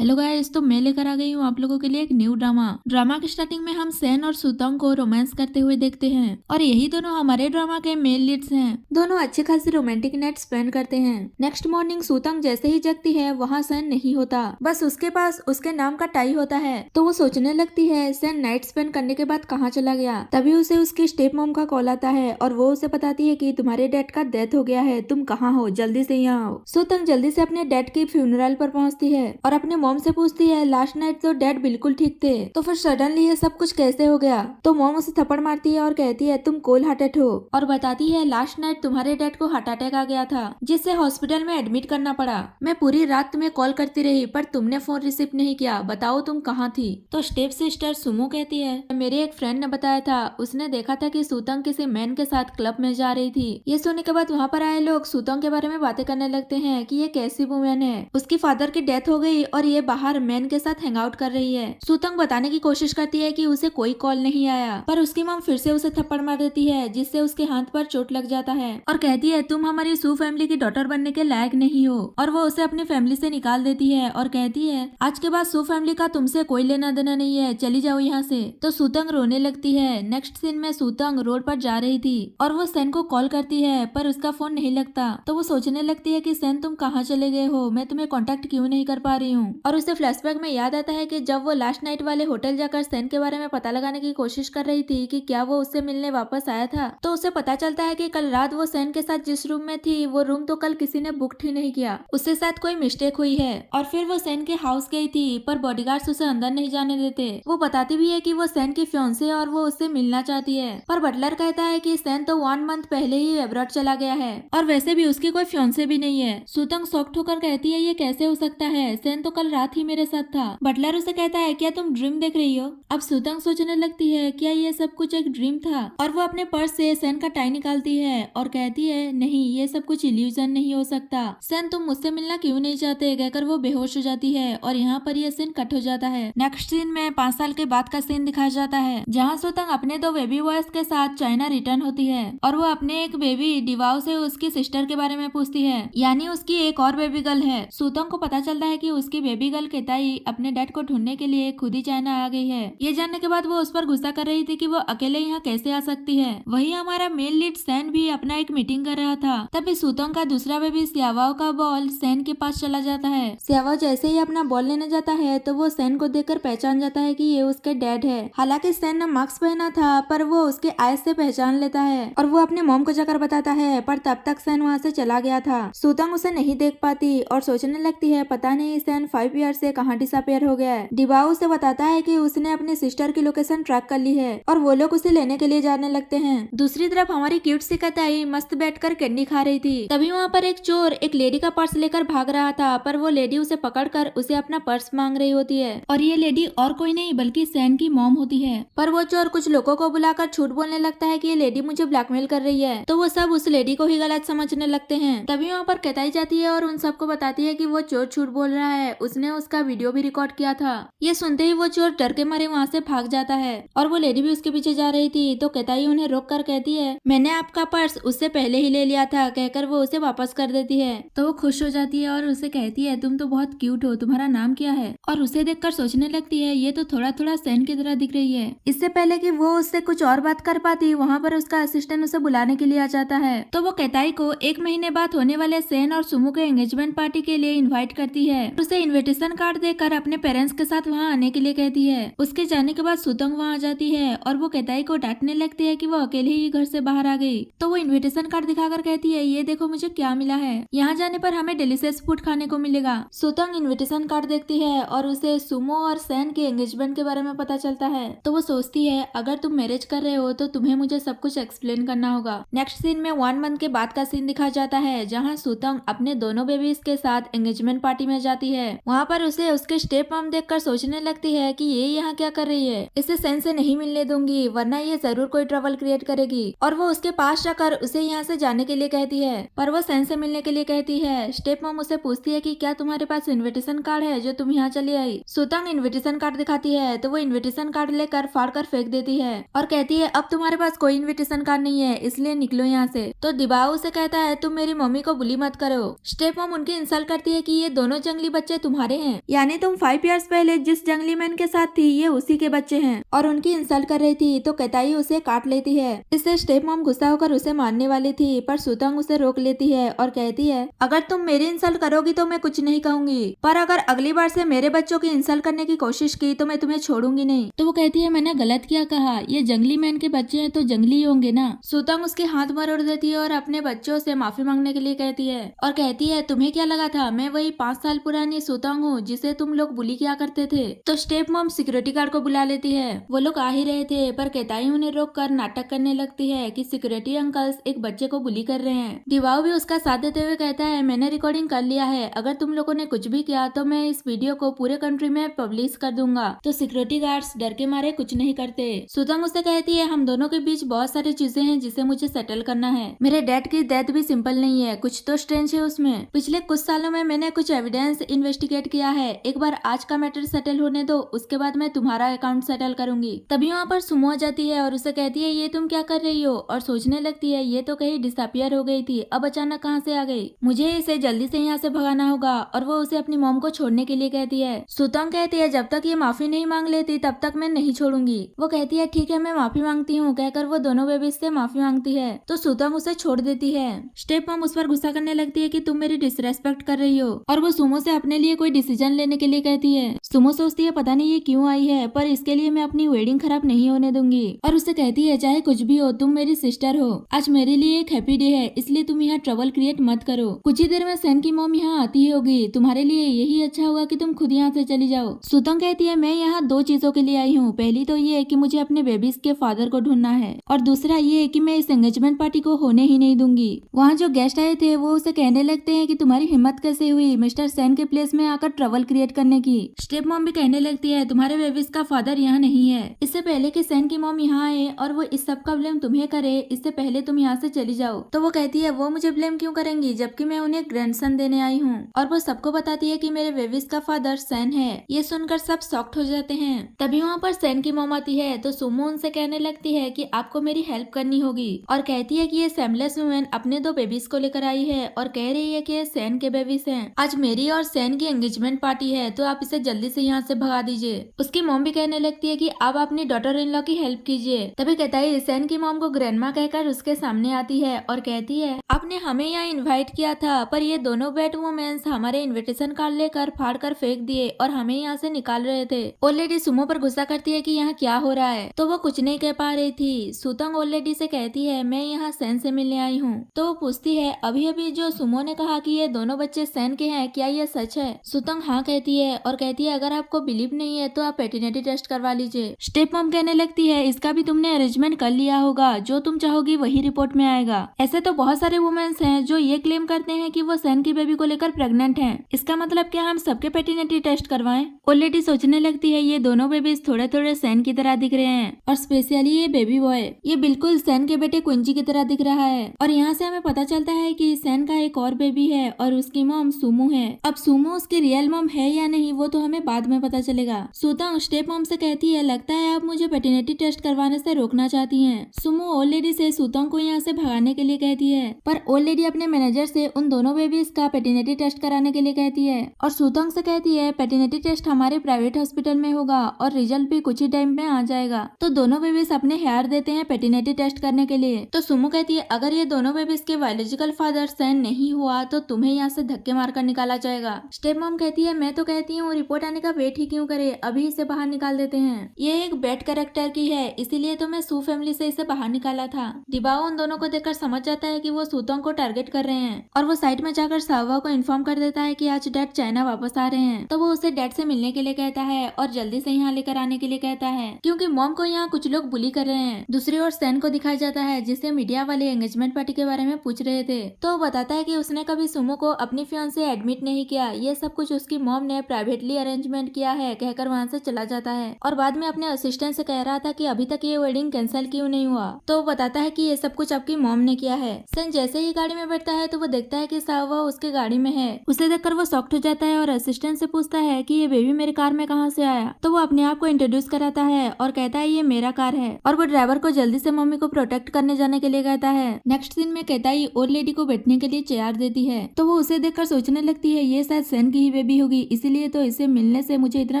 Hello guys, तो मैं लेकर आ गई हूँ आप लोगों के लिए एक न्यू ड्रामा की स्टार्टिंग में हम सेन और सुतंग को रोमांस करते हुए देखते हैं और यही दोनों हमारे ड्रामा के मेन लीड्स हैं। दोनों अच्छी खासी रोमांटिक नाइट स्पेंड करते हैं। नेक्स्ट मॉर्निंग सुतंग जैसे ही जगती है वहाँ सेन नहीं होता, बस उसके पास उसके नाम का टाई होता है। तो वो सोचने लगती है सेन नाइट स्पेंड करने के बाद कहाँ चला गया। तभी उसे उसकी स्टेप मॉम का कॉल आता है और वो उसे बताती है कि तुम्हारे डैड का डेथ हो गया है, तुम कहाँ हो, जल्दी से यहाँ आओ। सुतंग जल्दी से अपने डैड की फ्यूनरल पर पहुँचती है और अपने मॉम से पूछती है लास्ट नाइट तो डैड बिल्कुल ठीक थे, तो फिर सडनली ये सब कुछ कैसे हो गया। तो मॉम उसे थप्पड़ मारती है और कहती है तुम कोल्ड हार्टेड हो और बताती है लास्ट नाइट तुम्हारे डैड को हार्ट अटैक आ गया था जिससे हॉस्पिटल में एडमिट करना पड़ा। मैं पूरी रात तुम्हें कॉल करती रही पर तुमने फोन रिसीव नहीं किया, बताओ तुम कहाँ थी। तो स्टेप सिस्टर सुमो कहती है मेरे एक फ्रेंड ने बताया था, उसने देखा था कि सुतंग किसी मैन के साथ क्लब में जा रही थी। ये सुनने के बाद वहाँ पर आए लोग सुतंग के बारे में बातें करने लगते हैं कि ये कैसी वुमेन है, उसकी फादर की डेथ हो गई और ये बाहर मैन के साथ हैंग आउट कर रही है। सुतंग बताने की कोशिश करती है कि उसे कोई कॉल नहीं आया, पर उसकी मॉम फिर से उसे थप्पड़ मार देती है जिससे उसके हाथ पर चोट लग जाता है और कहती है तुम हमारी सू फैमिली की डॉटर बनने के लायक नहीं हो, और वो उसे अपनी फैमिली से निकाल देती है और कहती है आज के बाद सू फैमिली का तुमसे कोई लेना देना नहीं है, चली जाओ यहाँ से। तो सुतंग रोने लगती है। नेक्स्ट सीन में सुतंग रोड पर जा रही थी और वो सेन को कॉल करती है पर उसका फोन नहीं लगता। तो वो सोचने लगती है कि सेन तुम कहाँ चले गए हो, मैं तुम्हें कॉन्टेक्ट क्यों नहीं कर पा रही हूँ। और उसे फ्लैशबैक में याद आता है कि जब वो लास्ट नाइट वाले होटल जाकर सेन के बारे में पता लगाने की कोशिश कर रही थी कि क्या वो उससे मिलने वापस आया था, तो उसे पता चलता है कि कल रात वो सेन के साथ जिस रूम में थी वो रूम तो कल किसी ने बुक ही नहीं किया, उससे साथ कोई मिस्टेक हुई है। और फिर वो सेन के हाउस गई थी पर बॉडीगार्ड्स उसे अंदर नहीं जाने देते। वो बताती भी है कि वो सेन की फियांसे है और वो उससे मिलना चाहती है, पर बटलर कहता है कि सेन तो 1 मंथ पहले ही एब्रॉड चला गया है और वैसे भी उसकी कोई फियांसे भी नहीं है। सुतंग शॉक्ड होकर कहती है ये कैसे हो सकता है, सेन तो कल रात ही मेरे साथ था। बटलर उसे कहता है क्या तुम ड्रीम देख रही हो। अब सुतंग सोचने लगती है क्या ये सब कुछ एक ड्रीम था, और वो अपने पर्स से सेन का टाई निकालती है और कहती है नहीं ये सब कुछ इल्यूजन नहीं हो सकता, सेन तुम मुझसे मिलना क्यों नहीं चाहते, कहकर वो बेहोश हो जाती है और यहाँ पर ये सीन कट हो जाता है। नेक्स्ट सीन में 5 साल के बाद का सीन दिखाया जाता है जहाँ सुतंग अपने 2 बेबी बॉयज के साथ चाइना रिटर्न होती है और वो अपने एक बेबी डिवाओ से उसकी सिस्टर के बारे में पूछती है, यानी उसकी एक और बेबी गर्ल है। सुतंग को पता चलता है कि उसकी बेबी गर्ल केताई अपने डैड को ढूंढने के लिए खुद ही चाइना आ गई है। ये जानने के बाद वो उस पर गुस्सा कर रही थी कि वो अकेले यहाँ कैसे आ सकती है। वही हमारा मेन लीड सैन भी अपना एक मीटिंग कर रहा था। तभी सुतंग का दूसरा बेबी सियावाओ का बॉल सैन के पास चला जाता है। सियावाओ जैसे ही अपना बॉल लेने जाता है तो वो सैन को देखकर पहचान जाता है कि ये उसके डैड है। हालांकि सैन ने मास्क पहना था पर वो उसके आईज से पहचान लेता है और वो अपने मॉम को जाकर बताता है, पर तब तक सैन वहाँ से चला गया था। सुतंग उसे नहीं देख पाती और सोचने लगती है पता नहीं सैन 5 ईयर से कहाँ डिसअपियर हो गया है। डिबाओ उसे बताता है कि उसने अपनी सिस्टर की लोकेशन ट्रैक कर ली है और वो लोग उसे लेने के लिए जाने लगते हैं। दूसरी तरफ हमारी क्यूट सी कताई मस्त बैठकर कैंडी खा रही थी। तभी वहाँ पर एक चोर एक लेडी का पर्स लेकर भाग रहा था, पर वो लेडी उसे पकड़कर उसे अपना पर्स मांग रही होती है और ये लेडी और कोई नहीं बल्कि सैन की मॉम होती है। पर वो चोर कुछ लोगों को बुलाकर झूठ बोलने लगता है कि ये लेडी मुझे ब्लैकमेल कर रही है, तो वो सब उस लेडी को ही गलत समझने लगते हैं। तभी वहाँ पर कताई जाती है और उन सबको बताती है कि वो चोर झूठ बोल रहा है, उसने उसका वीडियो भी रिकॉर्ड किया था। ये सुनते ही वो चोर डर के मारे वहाँ से भाग जाता है और वो लेडी भी उसके पीछे जा रही थी। तो कताई उन्हें रोक कर कहती है मैंने आपका पर्स उससे पहले ही ले लिया था, कहकर वो उसे वापस कर देती है। तो वो खुश हो जाती है और उसे कहती है तुम तो बहुत क्यूट हो, तुम्हारा नाम क्या है। और उसे देखकर सोचने लगती है ये तो थोड़ा थोड़ा सैन की तरह दिख रही है। इससे पहले कि वो उससे कुछ और बात कर पाती वहाँ पर उसका असिस्टेंट उसे बुलाने के लिए आ जाता है। तो वो कताई को 1 महीने बाद होने वाले सैन और सुमो के एंगेजमेंट पार्टी के लिए इन्वाइट करती है। उसे इन्विटेशन कार्ड देकर अपने पेरेंट्स के साथ वहाँ आने के लिए कहती है। उसके जाने के बाद सुतंग वहाँ आ जाती है और वो कताई को डांटने लगती है कि वो अकेले ही घर से बाहर आ गई। तो वो इन्विटेशन कार्ड दिखाकर कहती है ये देखो मुझे क्या मिला है, यहाँ जाने पर हमें डिलीशियस फूड खाने को मिलेगा। सुतंग इन्विटेशन कार्ड देखती है और उसे सुमो और सैन के एंगेजमेंट के बारे में पता चलता है। तो वो सोचती है अगर तुम मैरिज कर रहे हो तो तुम्हें मुझे सब कुछ एक्सप्लेन करना होगा। नेक्स्ट सीन में 1 मंथ के बाद का सीन दिखाया जाता है जहाँ सुतंग अपने दोनों बेबीज के साथ एंगेजमेंट पार्टी में जाती है। वहाँ पर उसे उसके स्टेप मॉम देखकर सोचने लगती है कि ये यहाँ क्या कर रही है, इसे सैन से नहीं मिलने दूंगी वरना ये जरूर कोई ट्रबल क्रिएट करेगी। और वो उसके पास जाकर उसे यहाँ से जाने के लिए कहती है, पर वो सैन से मिलने के लिए कहती है। स्टेप मॉम उसे पूछती है कि क्या तुम्हारे पास इन्विटेशन कार्ड है जो तुम यहाँ चली आई। सुतंग इन्विटेशन कार्ड दिखाती है तो वो इन्विटेशन कार्ड लेकर फाड़ कर फेंक देती है और कहती है अब तुम्हारे पास कोई इन्विटेशन कार्ड नहीं है इसलिए निकलो यहाँ से। तो दिबाओ उसे कहता है तुम मेरी मम्मी को बुली मत करो। स्टेप मॉम उनकी इंसल्ट करती है कि ये दोनों जंगली बच्चे तुम्हारे तुम्हारे हैं, यानी तुम 5 इयर्स पहले जिस जंगली मैन के साथ थी ये उसी के बच्चे हैं और उनकी इंसल्ट कर रही थी तो कैताई उसे काट लेती है। इससे स्टेप मॉम गुस्सा होकर उसे मारने वाली थी पर सुतंग उसे रोक लेती है और कहती है अगर तुम मेरी इंसल्ट करोगी तो मैं कुछ नहीं कहूंगी, पर अगर अगली बार से मेरे बच्चों की इंसल्ट करने की कोशिश की तो मैं तुम्हें छोड़ूंगी नहीं। तो वो कहती है मैंने गलत क्या कहा, ये जंगली मैन के बच्चे हैं तो जंगली होंगे ना। सुतंग उसके हाथ मरोड़ देती है और अपने बच्चों से माफी मांगने के लिए कहती है और कहती है तुम्हें क्या लगा था मैं वही 5 साल पुरानी सुतंग हूँ जिसे तुम लोग बुली किया करते थे। तो स्टेप मॉम सिक्योरिटी गार्ड को बुला लेती है। वो लोग आ ही रहे थे पर कैताई उन्हें रोक कर नाटक करने लगती है कि सिक्योरिटी अंकल्स एक बच्चे को बुली कर रहे हैं। डिवाओ भी उसका साथ देते हुए कहता है मैंने रिकॉर्डिंग कर लिया है, अगर तुम लोगों ने कुछ भी किया तो मैं इस वीडियो को पूरे कंट्री में पब्लिश कर दूंगा। तो सिक्योरिटी गार्ड्स डर के मारे कुछ नहीं करते। सुतंग उससे कहती है हम दोनों के बीच बहुत सारी चीजें हैं जिसे मुझे सेटल करना है। मेरे डैड की डेथ भी सिंपल नहीं है, कुछ तो स्ट्रेंज है उसमें। पिछले कुछ सालों में मैंने कुछ एविडेंस इन्वेस्टिगेट किया है, एक बार आज का मैटर सेटल होने दो उसके बाद मैं तुम्हारा अकाउंट सेटल करूंगी। तभी वहाँ पर सुमो आ जाती है और उसे कहती है ये तुम क्या कर रही हो, और सोचने लगती है ये तो कहीं डिसअपियर हो गई थी, अब अचानक कहाँ से आ गई, मुझे इसे जल्दी से यहाँ से भगाना होगा। और वो उसे अपनी मॉम को छोड़ने के लिए कहती है। सुतंग कहती है जब तक ये माफी नहीं मांग लेती तब तक मैं नहीं छोड़ूंगी। वो कहती है ठीक है मैं माफी मांगती हूँ, कहकर वो दोनों बेबीज से माफी मांगती है तो सुतंग उसे छोड़ देती है। स्टेप मॉम उस पर गुस्सा करने लगती है कि तुम मेरी डिसरेस्पेक्ट कर रही हो और वो सुमो से अपने लिए कोई डिसीजन लेने के लिए कहती है। सुमो सोचती है पता नहीं ये क्यों आई है पर इसके लिए मैं अपनी वेडिंग खराब नहीं होने दूंगी और उससे कहती है चाहे कुछ भी हो तुम मेरी सिस्टर हो, आज मेरे लिए एक हैप्पी डे है इसलिए तुम यहाँ ट्रबल क्रिएट मत करो। कुछ ही देर में सैन की मॉम यहाँ आती ही होगी, तुम्हारे लिए यही अच्छा होगा कि तुम खुद यहाँ से चली जाओ। सुतंग कहती है मैं यहाँ 2 चीजों के लिए आई हूँ, पहली तो ये है कि मुझे अपने बेबीज के फादर को ढूंढना है और दूसरा ये है कि मैं इस एंगेजमेंट पार्टी को होने ही नहीं दूंगी। वहाँ जो गेस्ट आए थे वो उसे कहने लगते हैं कि तुम्हारी हिम्मत कैसे हुई मिस्टर सैन के प्लेस में आकर ट्रबल क्रिएट करने की। स्टेप मॉम भी कहने लगती है तुम्हारे बेबीज का फादर यहाँ नहीं है, इससे पहले कि सैन की मॉम यहाँ आए और वो इस सब का ब्लेम तुम्हें करे इससे पहले तुम यहाँ से चली जाओ। तो वो कहती है वो मुझे ब्लेम क्यों करेंगी जबकि मैं उन्हें ग्रैंडसन देने आई हूँ, और वो सबको बताती है कि मेरे बेबीज का फादर सैन है। ये सुनकर सब शॉक्ड हो जाते हैं। तभी वहाँ पर सैन की मॉम आती है तो सुमो उनसे कहने लगती है कि आपको मेरी हेल्प करनी होगी और कहती है कि ये सेमलेस वुमेन अपने 2 बेबीज को लेकर आई है और कह रही है कि ये सैन के बेबीज हैं। आज मेरी और सैन की एंगेजमेंट पार्टी है तो आप इसे जल्दी से यहाँ से भगा दीजिए। उसकी मॉम भी कहने लगती है कि आप अपनी डॉटर इन लॉ की हेल्प कीजिए। तभी कहता है सैन की मॉम को ग्रैंडमा कहकर उसके सामने आती है और कहती है आपने हमें यहाँ इन्वाइट किया था पर ये दोनों बैड वुमेन्स हमारे इन्विटेशन कार्ड लेकर फाड़ कर फेंक दिए और हमें यहाँ से निकाल रहे थे। ओल्ड लेडी सुमो पर गुस्सा करती है कि यहाँ क्या हो रहा है तो वो कुछ नहीं कह पा रही थी। सुतंग ओल्ड लेडी से कहती है मैं यहाँ सैन से मिलने आई हूँ। तो वो पूछती है अभी अभी जो सुमो ने कहा कि ये दोनों बच्चे सैन के हैं क्या ये सच है। सुतंग हाँ कहती है और कहती है अगर आपको बिलीव नहीं है तो आप पेटर्निटी टेस्ट करवा लीजिए। स्टेप मॉम कहने लगती है इसका भी तुमने अरेंजमेंट कर लिया होगा, जो तुम चाहोगी वही रिपोर्ट में आएगा। ऐसे तो बहुत सारे वुमेन्स हैं जो ये क्लेम करते हैं कि वो सैन की बेबी को लेकर प्रेग्नेंट हैं, इसका मतलब क्या हम सबके पेटर्निटी टेस्ट करवाएं। ओल्ड लेडी सोचने लगती है ये दोनों बेबीज थोड़े थोड़े सैन की तरह दिख रहे हैं और स्पेशली ये बेबी बॉय ये बिल्कुल सैन के बेटे क्विंची की तरह दिख रहा है। और यहाँ से हमें पता चलता है कि सैन का एक और बेबी है और उसकी मॉम सुमो है। अब सुमो उसकी रियल मॉम है या नहीं वो तो हमें बाद में पता चलेगा। सुतंग स्टेप मॉम से कहती है लगता है आप मुझे पेटर्निटी टेस्ट करवाने से रोकना चाहती हैं। सुमो ओल्ड लेडी से सुतंग को यहाँ से भगाने के लिए कहती है पर ओल्ड लेडी अपने मैनेजर से उन दोनों बेबीज का पेटर्निटी टेस्ट कराने के लिए कहती है और सुतंग से कहती है पेटर्निटी टेस्ट हमारे प्राइवेट हॉस्पिटल में होगा और रिजल्ट भी कुछ ही टाइम में आ जाएगा। तो दोनों बेबीज अपने हेयर देते हैं पेटर्निटी टेस्ट करने के लिए। तो सुमो कहती है अगर ये दोनों बेबीज के बायोलॉजिकल फादर सैन नहीं हुआ तो तुम्हें यहाँ से धक्के मारकर निकाला जाएगा। स्टेप मॉम कहती है मैं तो कहती हूँ रिपोर्ट आने का वेट ही क्यों करे, अभी इसे बाहर निकाल देते हैं। ये एक बैड कैरेक्टर की है इसीलिए तो मैं सू फैमिली से इसे बाहर निकाला था। डिबाओ उन दोनों को देखकर समझ जाता है कि वो सुतंग को टारगेट कर रहे हैं और वो साइड में जाकर सावा को इन्फॉर्म कर देता है कि आज डैड चाइना वापस आ रहे हैं। तो वो उसे डैड से मिलने के लिए कहता है और जल्दी से यहाँ लेकर आने के लिए कहता है क्योंकि मॉम को यहाँ कुछ लोग बुली कर रहे हैं। दूसरी ओर सैन को दिखाया जाता है जिसे मीडिया वाले एंगेजमेंट पार्टी के बारे में पूछ रहे थे। तो वो बताता है कि उसने कभी सुमो को अपनी फियांसे एडमिट नहीं किया, ये सब कुछ उसकी मॉम ने प्राइवेटली अरेंजमेंट किया है कहकर वहाँ से चला जाता है और बाद में अपने असिस्टेंट से कह रहा था कि अभी तक ये वेडिंग कैंसिल क्यों नहीं हुआ। तो वो बताता है कि ये सब कुछ आपकी मॉम ने किया है। सैन जैसे ही गाड़ी में बैठता है तो वो देखता है कि सावा उसके गाड़ी में है। उसे देखकर वो शॉक्ड हो जाता है और असिस्टेंट से पूछता है कि ये बेबी मेरे कार में कहाँ से आया। तो वो अपने आप को इंट्रोड्यूस कराता है और कहता है ये मेरा कार है और वो ड्राइवर को जल्दी से मम्मी को प्रोटेक्ट करने जाने के लिए कहता है। नेक्स्ट सीन में कहता है ओल्ड लेडी को बैठने के लिए चेयर देती है तो वो उसे देखकर सोचने लगती है ये शायद सैन की ही बेबी होगी, इसीलिए तो इसे मिलने से मुझे इतना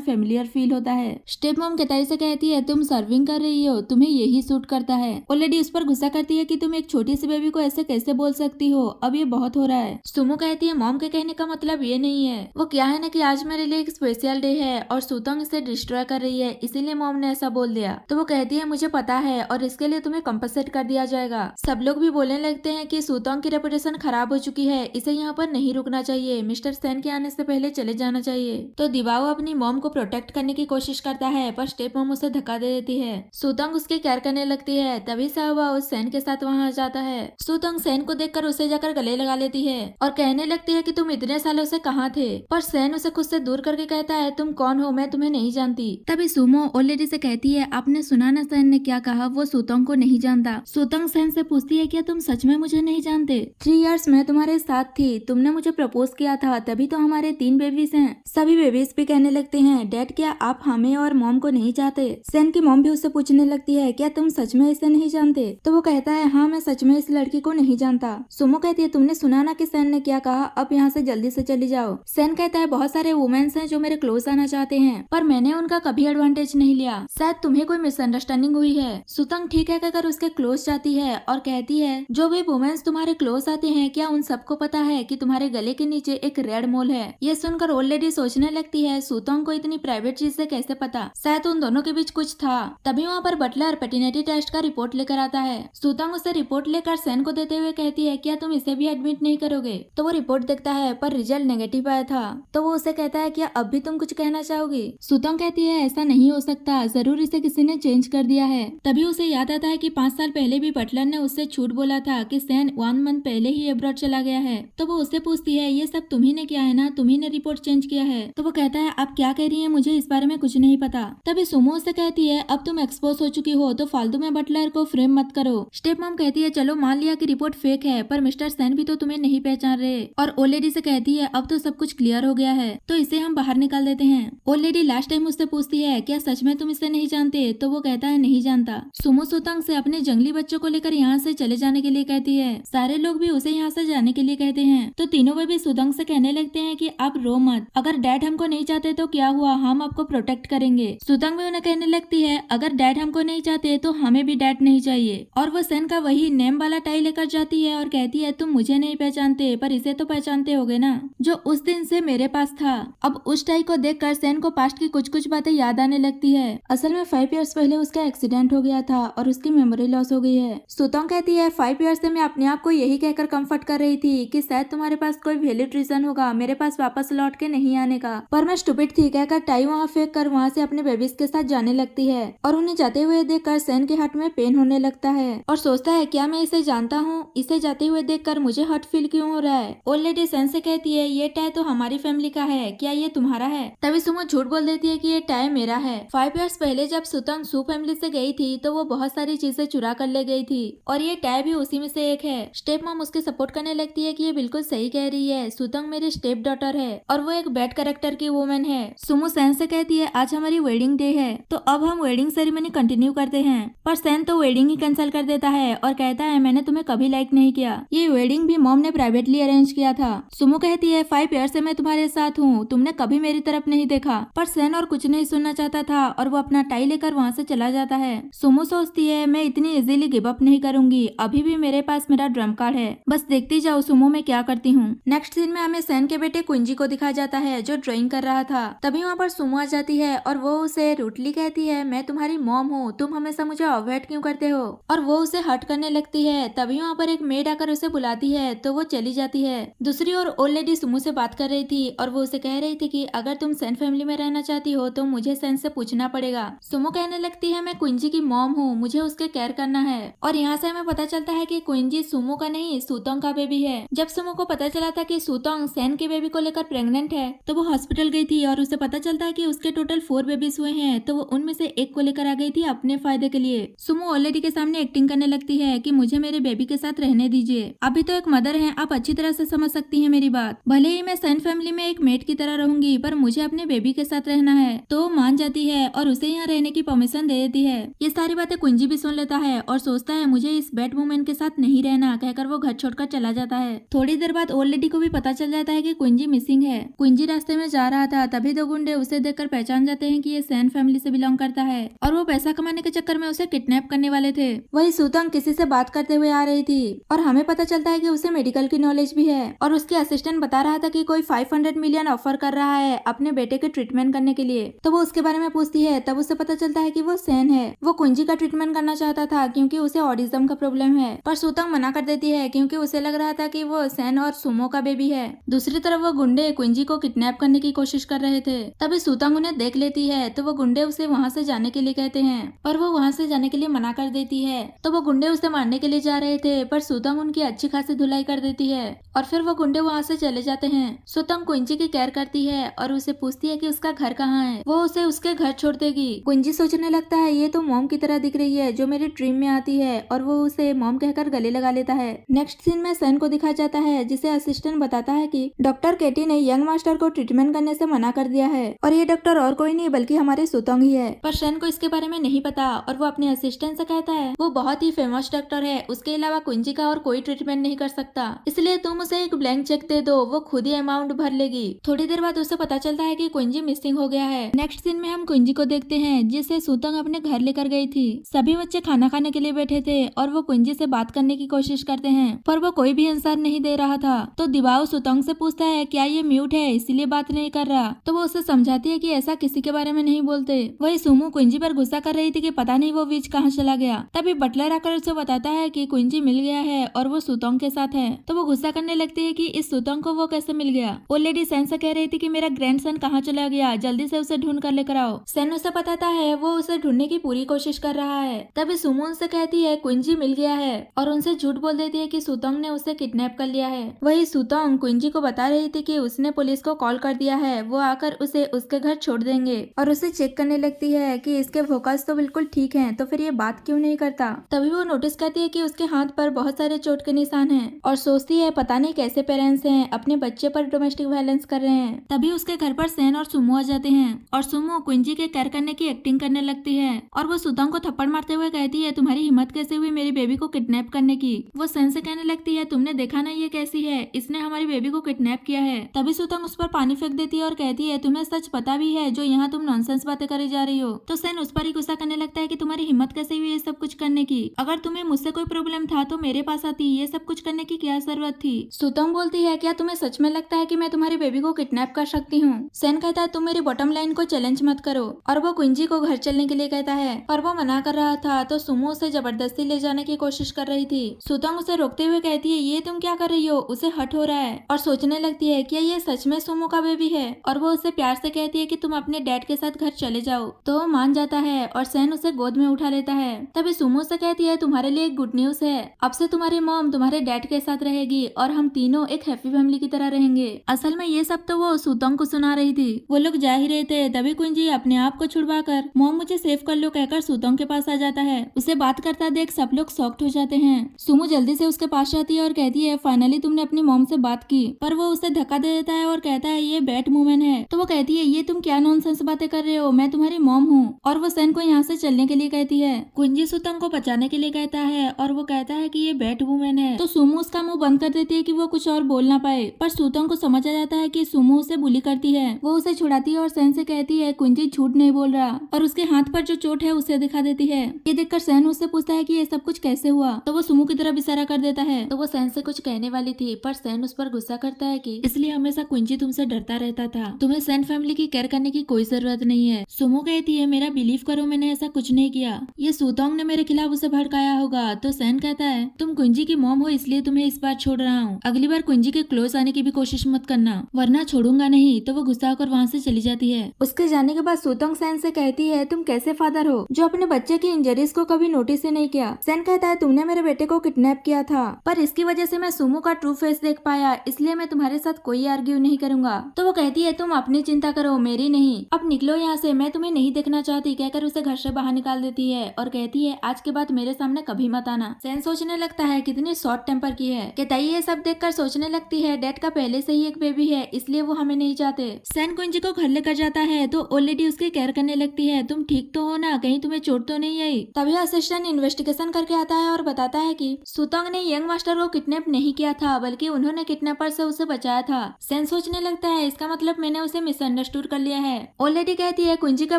फेमिलियर फील होता है। स्टेप मॉम केताई से कहती है तुम सर्विंग कर रही हो, तुम्हें यही सूट करता है। ऑलरेडी उस पर गुस्सा करती है कि तुम एक छोटी सी बेबी को ऐसे कैसे बोल सकती हो, अब ये बहुत हो रहा है। सुमो कहती है मॉम के कहने का मतलब ये नहीं है, वो क्या है ना कि आज मेरे लिए एक स्पेशल डे है और सुतोंग इसे डिस्ट्रॉय कर रही है, इसीलिए मॉम ने ऐसा बोल दिया। तो वो कहती है मुझे पता है और इसके लिए तुम्हें कंपनसेट कर दिया जाएगा। सब लोग भी बोलने लगते हैं कि सुतोंग की रेपुटेशन खराब हो चुकी है, इसे यहाँ पर नहीं रुकना चाहिए, मिस्टर सेन के आने से पहले चले जाना चाहिए। तो दिवाओ अपनी मॉम को प्रोटेक्ट करने की कोशिश करता है, पर स्टेप मॉम उसे धक्का दे देती है। सुतोंग उसकी केयर करने लगती है, तभी सावा उस सेन के साथ वहाँ आ जाता है। सुतोंग सेन को देखकर उसे जाकर गले लगा लेती है और कहने लगती है कि तुम इतने सालों से कहाँ थे, पर सेन उसे खुद से दूर करके कहता है तुम कौन हो, मैं तुम्हें नहीं जानती। तभी सुमो ओलेडी से कहती है आपने सुना ना सेन ने क्या कहा, वो सुतोंग को नहीं जानता। सुतोंग सेन से पूछती है क्या तुम सच में मुझे नहीं जानते? 3 इयर्स मैं तुम्हारे साथ थी, तुमने मुझे प्रपोज किया था, तभी तो हमारे 3 बेबीज हैं। सभी बेबीज भी कहने लगते हैं डैड क्या आप हमें और मॉम को नहीं चाहते? सेन की मॉम भी उससे पूछने लगती है क्या तुम सच में इसे नहीं जानते? तो वो कहता है हाँ मैं सच में इस लड़की को नहीं जानता। सुमो कहती है तुमने सुना ना कि सेन ने क्या कहा, अब यहाँ से जल्दी से चली जाओ। सेन कहता है बहुत सारे वुमेन्स हैं जो मेरे क्लोज आना चाहते हैं, पर मैंने उनका कभी एडवांटेज नहीं लिया, शायद तुम्हें कोई मिसअंडरस्टैंडिंग हुई है। सुतंग ठीक है कहकर उसके क्लोज जाती है और कहती है जो भी वुमेन्स तुम्हारे क्लोज आते हैं क्या उन सबको पता है कि तुम्हारे गले के नीचे एक रेड मोल है? ये सुनकर ऑलरेडी सोचने लगती है सुतंग को इतनी प्राइवेट चीज से कैसे पता, शायद उन दोनों के बीच कुछ था। तभी वहाँ पर बटलर पेटिनेटी टेस्ट का रिपोर्ट लेकर आता है। सुतंग उसे रिपोर्ट लेकर सेन को देते हुए कहती है क्या तुम इसे भी एडमिट नहीं करोगे? तो वो रिपोर्ट देखता है पर रिजल्ट नेगेटिव आया था। तो वो उसे कहता है क्या अब भी तुम कुछ कहना चाहोगी? सुतंग कहती है ऐसा नहीं हो सकता, जरूर इसे किसी ने चेंज कर दिया है। तभी उसे याद आता है कि 5 साल पहले भी बटलर ने उससे झूठ बोला था कि सेन 1 मंथ पहले ही अब्रॉड चला गया है। तो वो उससे पूछती है ये सब तुम्ही ने किया है ना, तुम्ही ने रिपोर्ट चेंज किया है? तो वो कहता है आप क्या कह रही है, मुझे इस बारे में कुछ नहीं पता। तभी सुमो उससे कहती है अब तुम एक्सपोज हो चुकी हो तो फालतू में बटलर को फ्रेम मत करो। स्टेप मॉम कहती है चलो मान लिया कि रिपोर्ट फेक है, पर मिस्टर सेन भी तो तुम्हें नहीं पहचान रहे। और ओलेडी से कहती है अब तो सब कुछ क्लियर हो गया है, तो इसे हम बाहर निकाल देते हैं। ओलेडी लास्ट टाइम उससे पूछती है क्या सच में तुम इसे नहीं जानते? तो वो कहता है नहीं जानता। सुमो सुतंग से अपने जंगली बच्चों को लेकर यहाँ से चले जाने के लिए कहती है। सारे लोग भी उसे यहाँ से जाने के लिए कहते हैं। तो तीनों वे भी सुतंग से कहने लगते हैं कि आप रो मत, अगर डैड हमको नहीं चाहते तो क्या हुआ, हम आपको प्रोटेक्ट करेंगे। सुतंग भी उन्हें कहने लगती है अगर डैड हमको नहीं चाहते तो हमें भी डैड नहीं चाहिए। और वो सेन का वही नेम वाला टाई लेकर जाती है और कहती है तुम मुझे नहीं पहचानते पर इसे तो पहचानते होगे ना, जो उस दिन से मेरे पास था। अब उस टाई को देखकर सेन को पास्ट की कुछ कुछ बातें याद आने लगती है। असल में 5 इयर्स पहले उसका एक्सीडेंट हो गया था और उसकी मेमोरी लॉस हो गई है। सुतंग कहती है 5 इयर्स से मैं अपने आप को यही कहकर कंफर्ट कर रही थी कि शायद तुम्हारे पास कोई वैलिड रीजन होगा मेरे पास वापस लौट के नहीं आने का, पर मैं स्टूपिड थी कहकर टाई वहाँ फेंक कर वहाँ से अपने बेबीज के साथ जाने लगती है। और उन्हें जाते हुए देखकर सेन के हार्ट में पेन होने लगता है और सोचता है क्या मैं इसे जानता हूँ, इसे जाते हुए देखकर मुझे हर्ट फील क्यों हो रहा है। ऑलरेडी सेन से कहती है ये टाई तो हमारी फैमिली का है, क्या ये तुम्हारा है? तभी सुमो झूठ बोल देती है कि ये टाई मेरा है। 5 इयर्स पहले जब सुतंग सू फैमिली से गई थी तो वो बहुत सारी चीजें चुरा कर ले गई थी और ये टाई भी उसी में से एक है। स्टेप मॉम उसके सपोर्ट करने लगती है कि ये बिल्कुल सही कह रही है, सुतंग मेरी स्टेप डॉटर है और वो एक बैड कैरेक्टर की वुमेन है। सुमो सेन से कहती है आज हमारी वेडिंग डे है तो अब हम वेडिंग सेरेमनी कंटिन्यू करते हैं, पर सेन तो वेडिंग ही कैंसिल कर देता है और कहता है मैंने तुम्हें कभी लाइक नहीं किया, ये वेडिंग भी मॉम ने प्राइवेटली अरेंज किया था। सुमो कहती है 5 ईयर से मैं तुम्हारे साथ हूँ, तुमने कभी मेरी तरफ नहीं देखा, पर सेन और कुछ नहीं सुनना चाहता था और वो अपना टाई लेकर वहाँ से चला जाता है। सुमो सोचती है मैं इतनी इजीली गिव अप नहीं करूंगी, अभी भी मेरे पास मेरा ड्रम कार्ड है, बस देखती जाओ सुमो मैं क्या करती हूँ। नेक्स्ट सीन में हमें सेन के बेटे कुंजी को दिखाया जाता है जो ड्राइंग कर रहा था। तभी वहाँ पर सुमो आ जाती है और वो उसे रूटली कहती है मैं तुम्हारी मॉम हूँ, तुम हमेशा मुझे अवॉइड क्यों करते हो, और वो उसे हर्ट करने लगती है। तभी वहाँ पर एक मेड आकर उसे बुलाती है तो वो चली जाती है। दूसरी ओर ऑलरेडी सुमो से बात कर रही थी और वो उसे कह रही थी कि अगर तुम सेन फैमिली में रहना चाहती हो तो मुझे सेन से पूछना पड़ेगा। सुमो कहने लगती है मैं कुंजी की मॉम हूँ, मुझे उसके केयर करना है। और यहाँ से हमें पता चलता है कि कुंजी सुमो का नहीं सुतोंग का बेबी है। जब सुमो को पता चला था कि सुतोंग सेन के बेबी को लेकर प्रेग्नेंट है तो वो हॉस्पिटल गई थी और उसे पता चलता है कि उसके टोटल 4 बेबीज हुए हैं, तो वो उनमें से एक को लेकर आ गई थी अपने फायदे के लिए। सुमो ऑलरेडी के सामने एक्टिंग करने लगती है कि मुझे मेरे बेबी के साथ रहने दीजिए, अभी तो एक मदर है, आप अच्छी तरह से समझ सकती है मेरी बात, भले ही मैं सेन फैमिली में एक मेड की तरह रहूंगी पर मुझे अपने बेबी के साथ रहना है। तो वो मान जाती है और उसे यहाँ रहने की परमिशन दे देती है। ये सारी बातें कुंजी भी सुन लेता है और सोचता है मुझे इस बैड वुमेन के साथ नहीं रहना, कहकर वो घर छोड़कर चला जाता है। थोड़ी देर बाद ऑलरेडी को भी पता चल जाता है कि कुंजी मिसिंग मिसिंग है। कुंजी रास्ते में जा रहा था, तभी दो गुंडे उसे देखकर पहचान जाते हैं कि ये सैन फैमिली से बिलोंग करता है और वो पैसा कमाने के चक्कर में उसे किडनैप करने वाले थे। वही सुतंग किसी से बात करते हुए आ रही थी और हमें पता चलता है कि उसे मेडिकल की नॉलेज भी है और उसके असिस्टेंट बता रहा था कि कोई 500 मिलियन ऑफर कर रहा है अपने बेटे के ट्रीटमेंट करने के लिए। तो वो उसके बारे में पूछती है, तब उसे पता चलता है कि वो सैन है। वो कुंजी का ट्रीटमेंट करना चाहता था क्योंकि उसे ऑटिज्म का प्रॉब्लम है, पर सुतंग मना कर देती है क्योंकि उसे लग रहा था कि वो सैन और सुमो का बेबी है। दूसरी तरफ वो गुंडे कुंजी को किडनैप करने की कोशिश कर रहे थे। तभी सुतंग उन्हें देख लेती है तो वो गुंडे उसे वहाँ से जाने के लिए कहते हैं, पर वो वहाँ से जाने के लिए मना कर देती है। तो वो गुंडे उसे मारने के लिए जा रहे थे, पर सुतंग उनकी अच्छी खासी धुलाई कर देती है और फिर वो गुंडे वहाँ से चले जाते हैं। सुतंग कुंजी की केयर करती है और उसे पूछती है कि उसका घर कहाँ है। वो उसे उसके घर छोड़ देगी। कुंजी सोचने लगता है ये तो मॉम की तरह दिख रही है जो मेरे ड्रीम में आती है, और वो उसे मॉम कहकर गले लगा लेता है। नेक्स्ट सीन में सैन को दिखाया जाता है जिसे असिस्टेंट बताता है कि डॉक्टर केटी ने यंग मास्टर को ट्रीटमेंट करने से मना कर दिया है और ये डॉक्टर और कोई नहीं बल्कि हमारे सुतंग ही है। पर सैन को इसके बारे में नहीं पता और वो अपने असिस्टेंट से कहता है वो बहुत ही फेमस डॉक्टर है, उसके अलावा कुंजी का और कोई ट्रीटमेंट नहीं कर सकता, इसलिए तुम उसे एक ब्लैंक चेक दे दो, वो खुद ही अमाउंट भर लेगी। थोड़ी देर बाद उसे पता चलता है कि कुंजी मिसिंग हो गया है। नेक्स्ट सीन में हम कुंजी को देखते हैं जिसे सुतंग अपने घर लेकर गई थी। सभी बच्चे खाना खाने के लिए बैठे थे और वो कुंजी से बात करने की कोशिश करते हैं, पर वो कोई भी आंसर नहीं दे रहा था। तो दिबाओ सुतंग से पूछता है क्या ये म्यूट है इसीलिए बात नहीं कर रहा। तो वो उसे समझाती है कि ऐसा किसी के बारे में नहीं बोलते। वही सुमो कुंजी पर गुस्सा कर रही थी कि पता नहीं वो बीच कहाँ चला गया। तभी बटलर आकर उसे बताता है कि कुंजी मिल गया है और वो सुतंग के साथ है। तो वो गुस्सा करने लगती है कि इस सुतंग को वो कैसे मिल गया। वो लेडी सैन से कह रही थी कि मेरा ग्रैंडसन कहाँ चला गया, जल्दी से उसे ढूंढ कर लेकर आओ। सैन उसे बताता है वो उसे ढूंढने की पूरी कोशिश कर रहा है। तभी सुमो उनसे कहती है कुंजी मिल गया है और उनसे झूठ बोल देती है कि सुतंग ने उसे किडनैप कर लिया है। वही सुतंग कुंजी को बता रही थी कि उसने पुलिस को कॉल कर दिया है, वो आकर उसे उसके घर छोड़ देंगे और उसे चेक करने लगती है कि इसके फोकस तो बिल्कुल ठीक हैं, तो फिर ये बात क्यों नहीं करता। तभी वो नोटिस करती है कि उसके हाथ पर बहुत सारे चोट के निशान हैं और सोचती है पता नहीं कैसे पेरेंट्स हैं अपने बच्चे पर डोमेस्टिक वायलेंस कर रहे हैं। तभी उसके घर पर सैन और सुमो आ जाते हैं और सुमो कुंजी के केयर करने की एक्टिंग करने लगती है और वो सुतंग को थप्पड़ मारते हुए कहती है तुम्हारी हिम्मत कैसे हुई मेरी बेबी को किडनैप करने की। वो सैन से कहने लगती है तुमने देखा ना ये कैसी है, इसने हमारी बेबी को किडनैप किया है। तभी सुतंग उस पर पानी फेंक देती है और कहती है तुम्हें सच पता भी है जो यहाँ तुम नॉनसेंस बातें करे जा रही हो। तो सैन उस पर ही गुस्सा करने लगता है कि तुम्हारी हिम्मत कैसे हुई ये सब कुछ करने की, अगर तुम्हें मुझसे कोई प्रॉब्लम था तो मेरे पास आती, ये सब कुछ करने की क्या जरूरत थी। सुतंग बोलती है क्या तुम्हें सच में लगता है कि मैं तुम्हारी बेबी को किडनैप कर सकती हूँ। सैन कहता है तुम मेरी बॉटम लाइन को चैलेंज मत करो और वो कुंजी को घर चलने के लिए कहता है, पर वो मना कर रहा था। तो सुमो उसे जबरदस्ती ले जाने की कोशिश कर रही थी। सुतंग उसे रोकते हुए कहती है ये तुम क्या कर रही हो, उसे हट हो रहा है और सोचने लगती है क्या ये सच में सुमो का बेबी है और वो उसे प्यार से कहती है कि तुम अपने डैड के साथ घर चले जाओ। तो वो मान जाता है और सैन उसे गोद में उठा लेता है। तभी सुमो से कहती है तुम्हारे लिए एक गुड न्यूज है, अब से तुम्हारी मॉम तुम्हारे डैड के साथ रहेगी और हम तीनों एक हैप्पी फैमिली की तरह रहेंगे। असल में ये सब तो वो सुतंग को सुना रही थी। वो लोग जा ही रहे थे तभी कुंजी अपने आप को छुड़वा कर मॉम मुझे सेव कर लो कहकर सुतंग के पास आ जाता है। उसे बात करता देख सब लोग शॉक्ड हो जाते हैं। सुमो जल्दी से उसके पास आती है और कहती है फाइनली तुमने अपनी मॉम से बात की, पर वो उसे धक्का दे देता है और कहता है ये बैड वुमन है। तो वो कहती है ये तुम क्या नॉनसेंस बातें कर रहे हो, मैं तुम्हारी मॉम हूँ, और वो सैन को यहाँ से चलने के लिए कहती है। कुंजी सुतंग को बचाने के लिए कहता है और वो कहता है कि ये बैड वुमन है। तो सुमो उसका मुंह बंद कर देती है कि वो कुछ और बोल ना पाए, पर सुतंग को समझ आ जाता है कि सुमो उसे बुली करती है। वो उसे छुड़ाती है और सैन से कहती है कुंजी झूठ नहीं बोल रहा, और उसके हाथ पर जो चोट है उसे दिखा देती है। ये देखकर सैन उससे पूछता है कि ये सब कुछ कैसे हुआ। तो वो सुमो की तरफ इशारा कर देता है। तो वो सैन से कुछ कहने वाली थी, पर सैन उस पर गुस्सा करता है कि इसलिए हमेशा कुंजी तुमसे डरता रहता था, तुम्हें सैन फैमिली की केयर करने की कोई जरूरत नहीं है। सुमो कहती है मेरा बिलीव करो मैंने ऐसा कुछ नहीं किया, ये सुतंग ने मेरे खिलाफ उसे भड़काया होगा। तो सैन कहता है तुम कुंजी की मॉम हो इसलिए तुम्हें इस बार छोड़ रहा हूँ, अगली बार कुंजी के क्लोज आने की भी कोशिश मत करना वरना छोड़ूंगा नहीं। तो वो गुस्सा होकर वहाँ से चली जाती है। उसके जाने के बाद सुतंग सैन से कहती है तुम कैसे फादर हो जो अपने बच्चे की इंजरीज को कभी नोटिस ही नहीं किया। सैन कहता है तुमने मेरे बेटे को किडनैप किया था, पर इसकी वजह से मैं सुमो का ट्रू फेस देख पाया, इसलिए मैं तुम्हारे साथ कोई आर्ग्यू नहीं करूंगा। तो वो कहती है तुम अपनी चिंता करो मेरी नहीं, अब निकलो यहाँ से, मैं तुम्हें नहीं देखना चाहती कहकर उसे घर से बाहर निकाल देती है और कहती है आज के बाद मेरे सामने कभी मत आना। सैन सोचने लगता है कितनी शॉर्ट टेम्पर की है। केताई ये सब देखकर सोचने लगती है डैड का पहले से ही एक बेबी है इसलिए वो हमें नहीं चाहते। सैन कुंजी को घर लेकर जाता है तो ऑलरेडी उसकी केयर करने लगती है तुम ठीक तो हो ना, कहीं तुम्हें चोट तो नहीं आई। तभी असिस्टेंट इन्वेस्टिगेशन करके आता है और बताता है कि सुतंग ने यंग मास्टर को किडनैप नहीं किया था बल्कि उन्होंने किडनैपर से उसे बचाया था। सेन सोचने लगता है इसका मतलब मैंने उसे मिसअंडरस्टूड कर लिया है। ऑलरेडी कहती है कुंजी का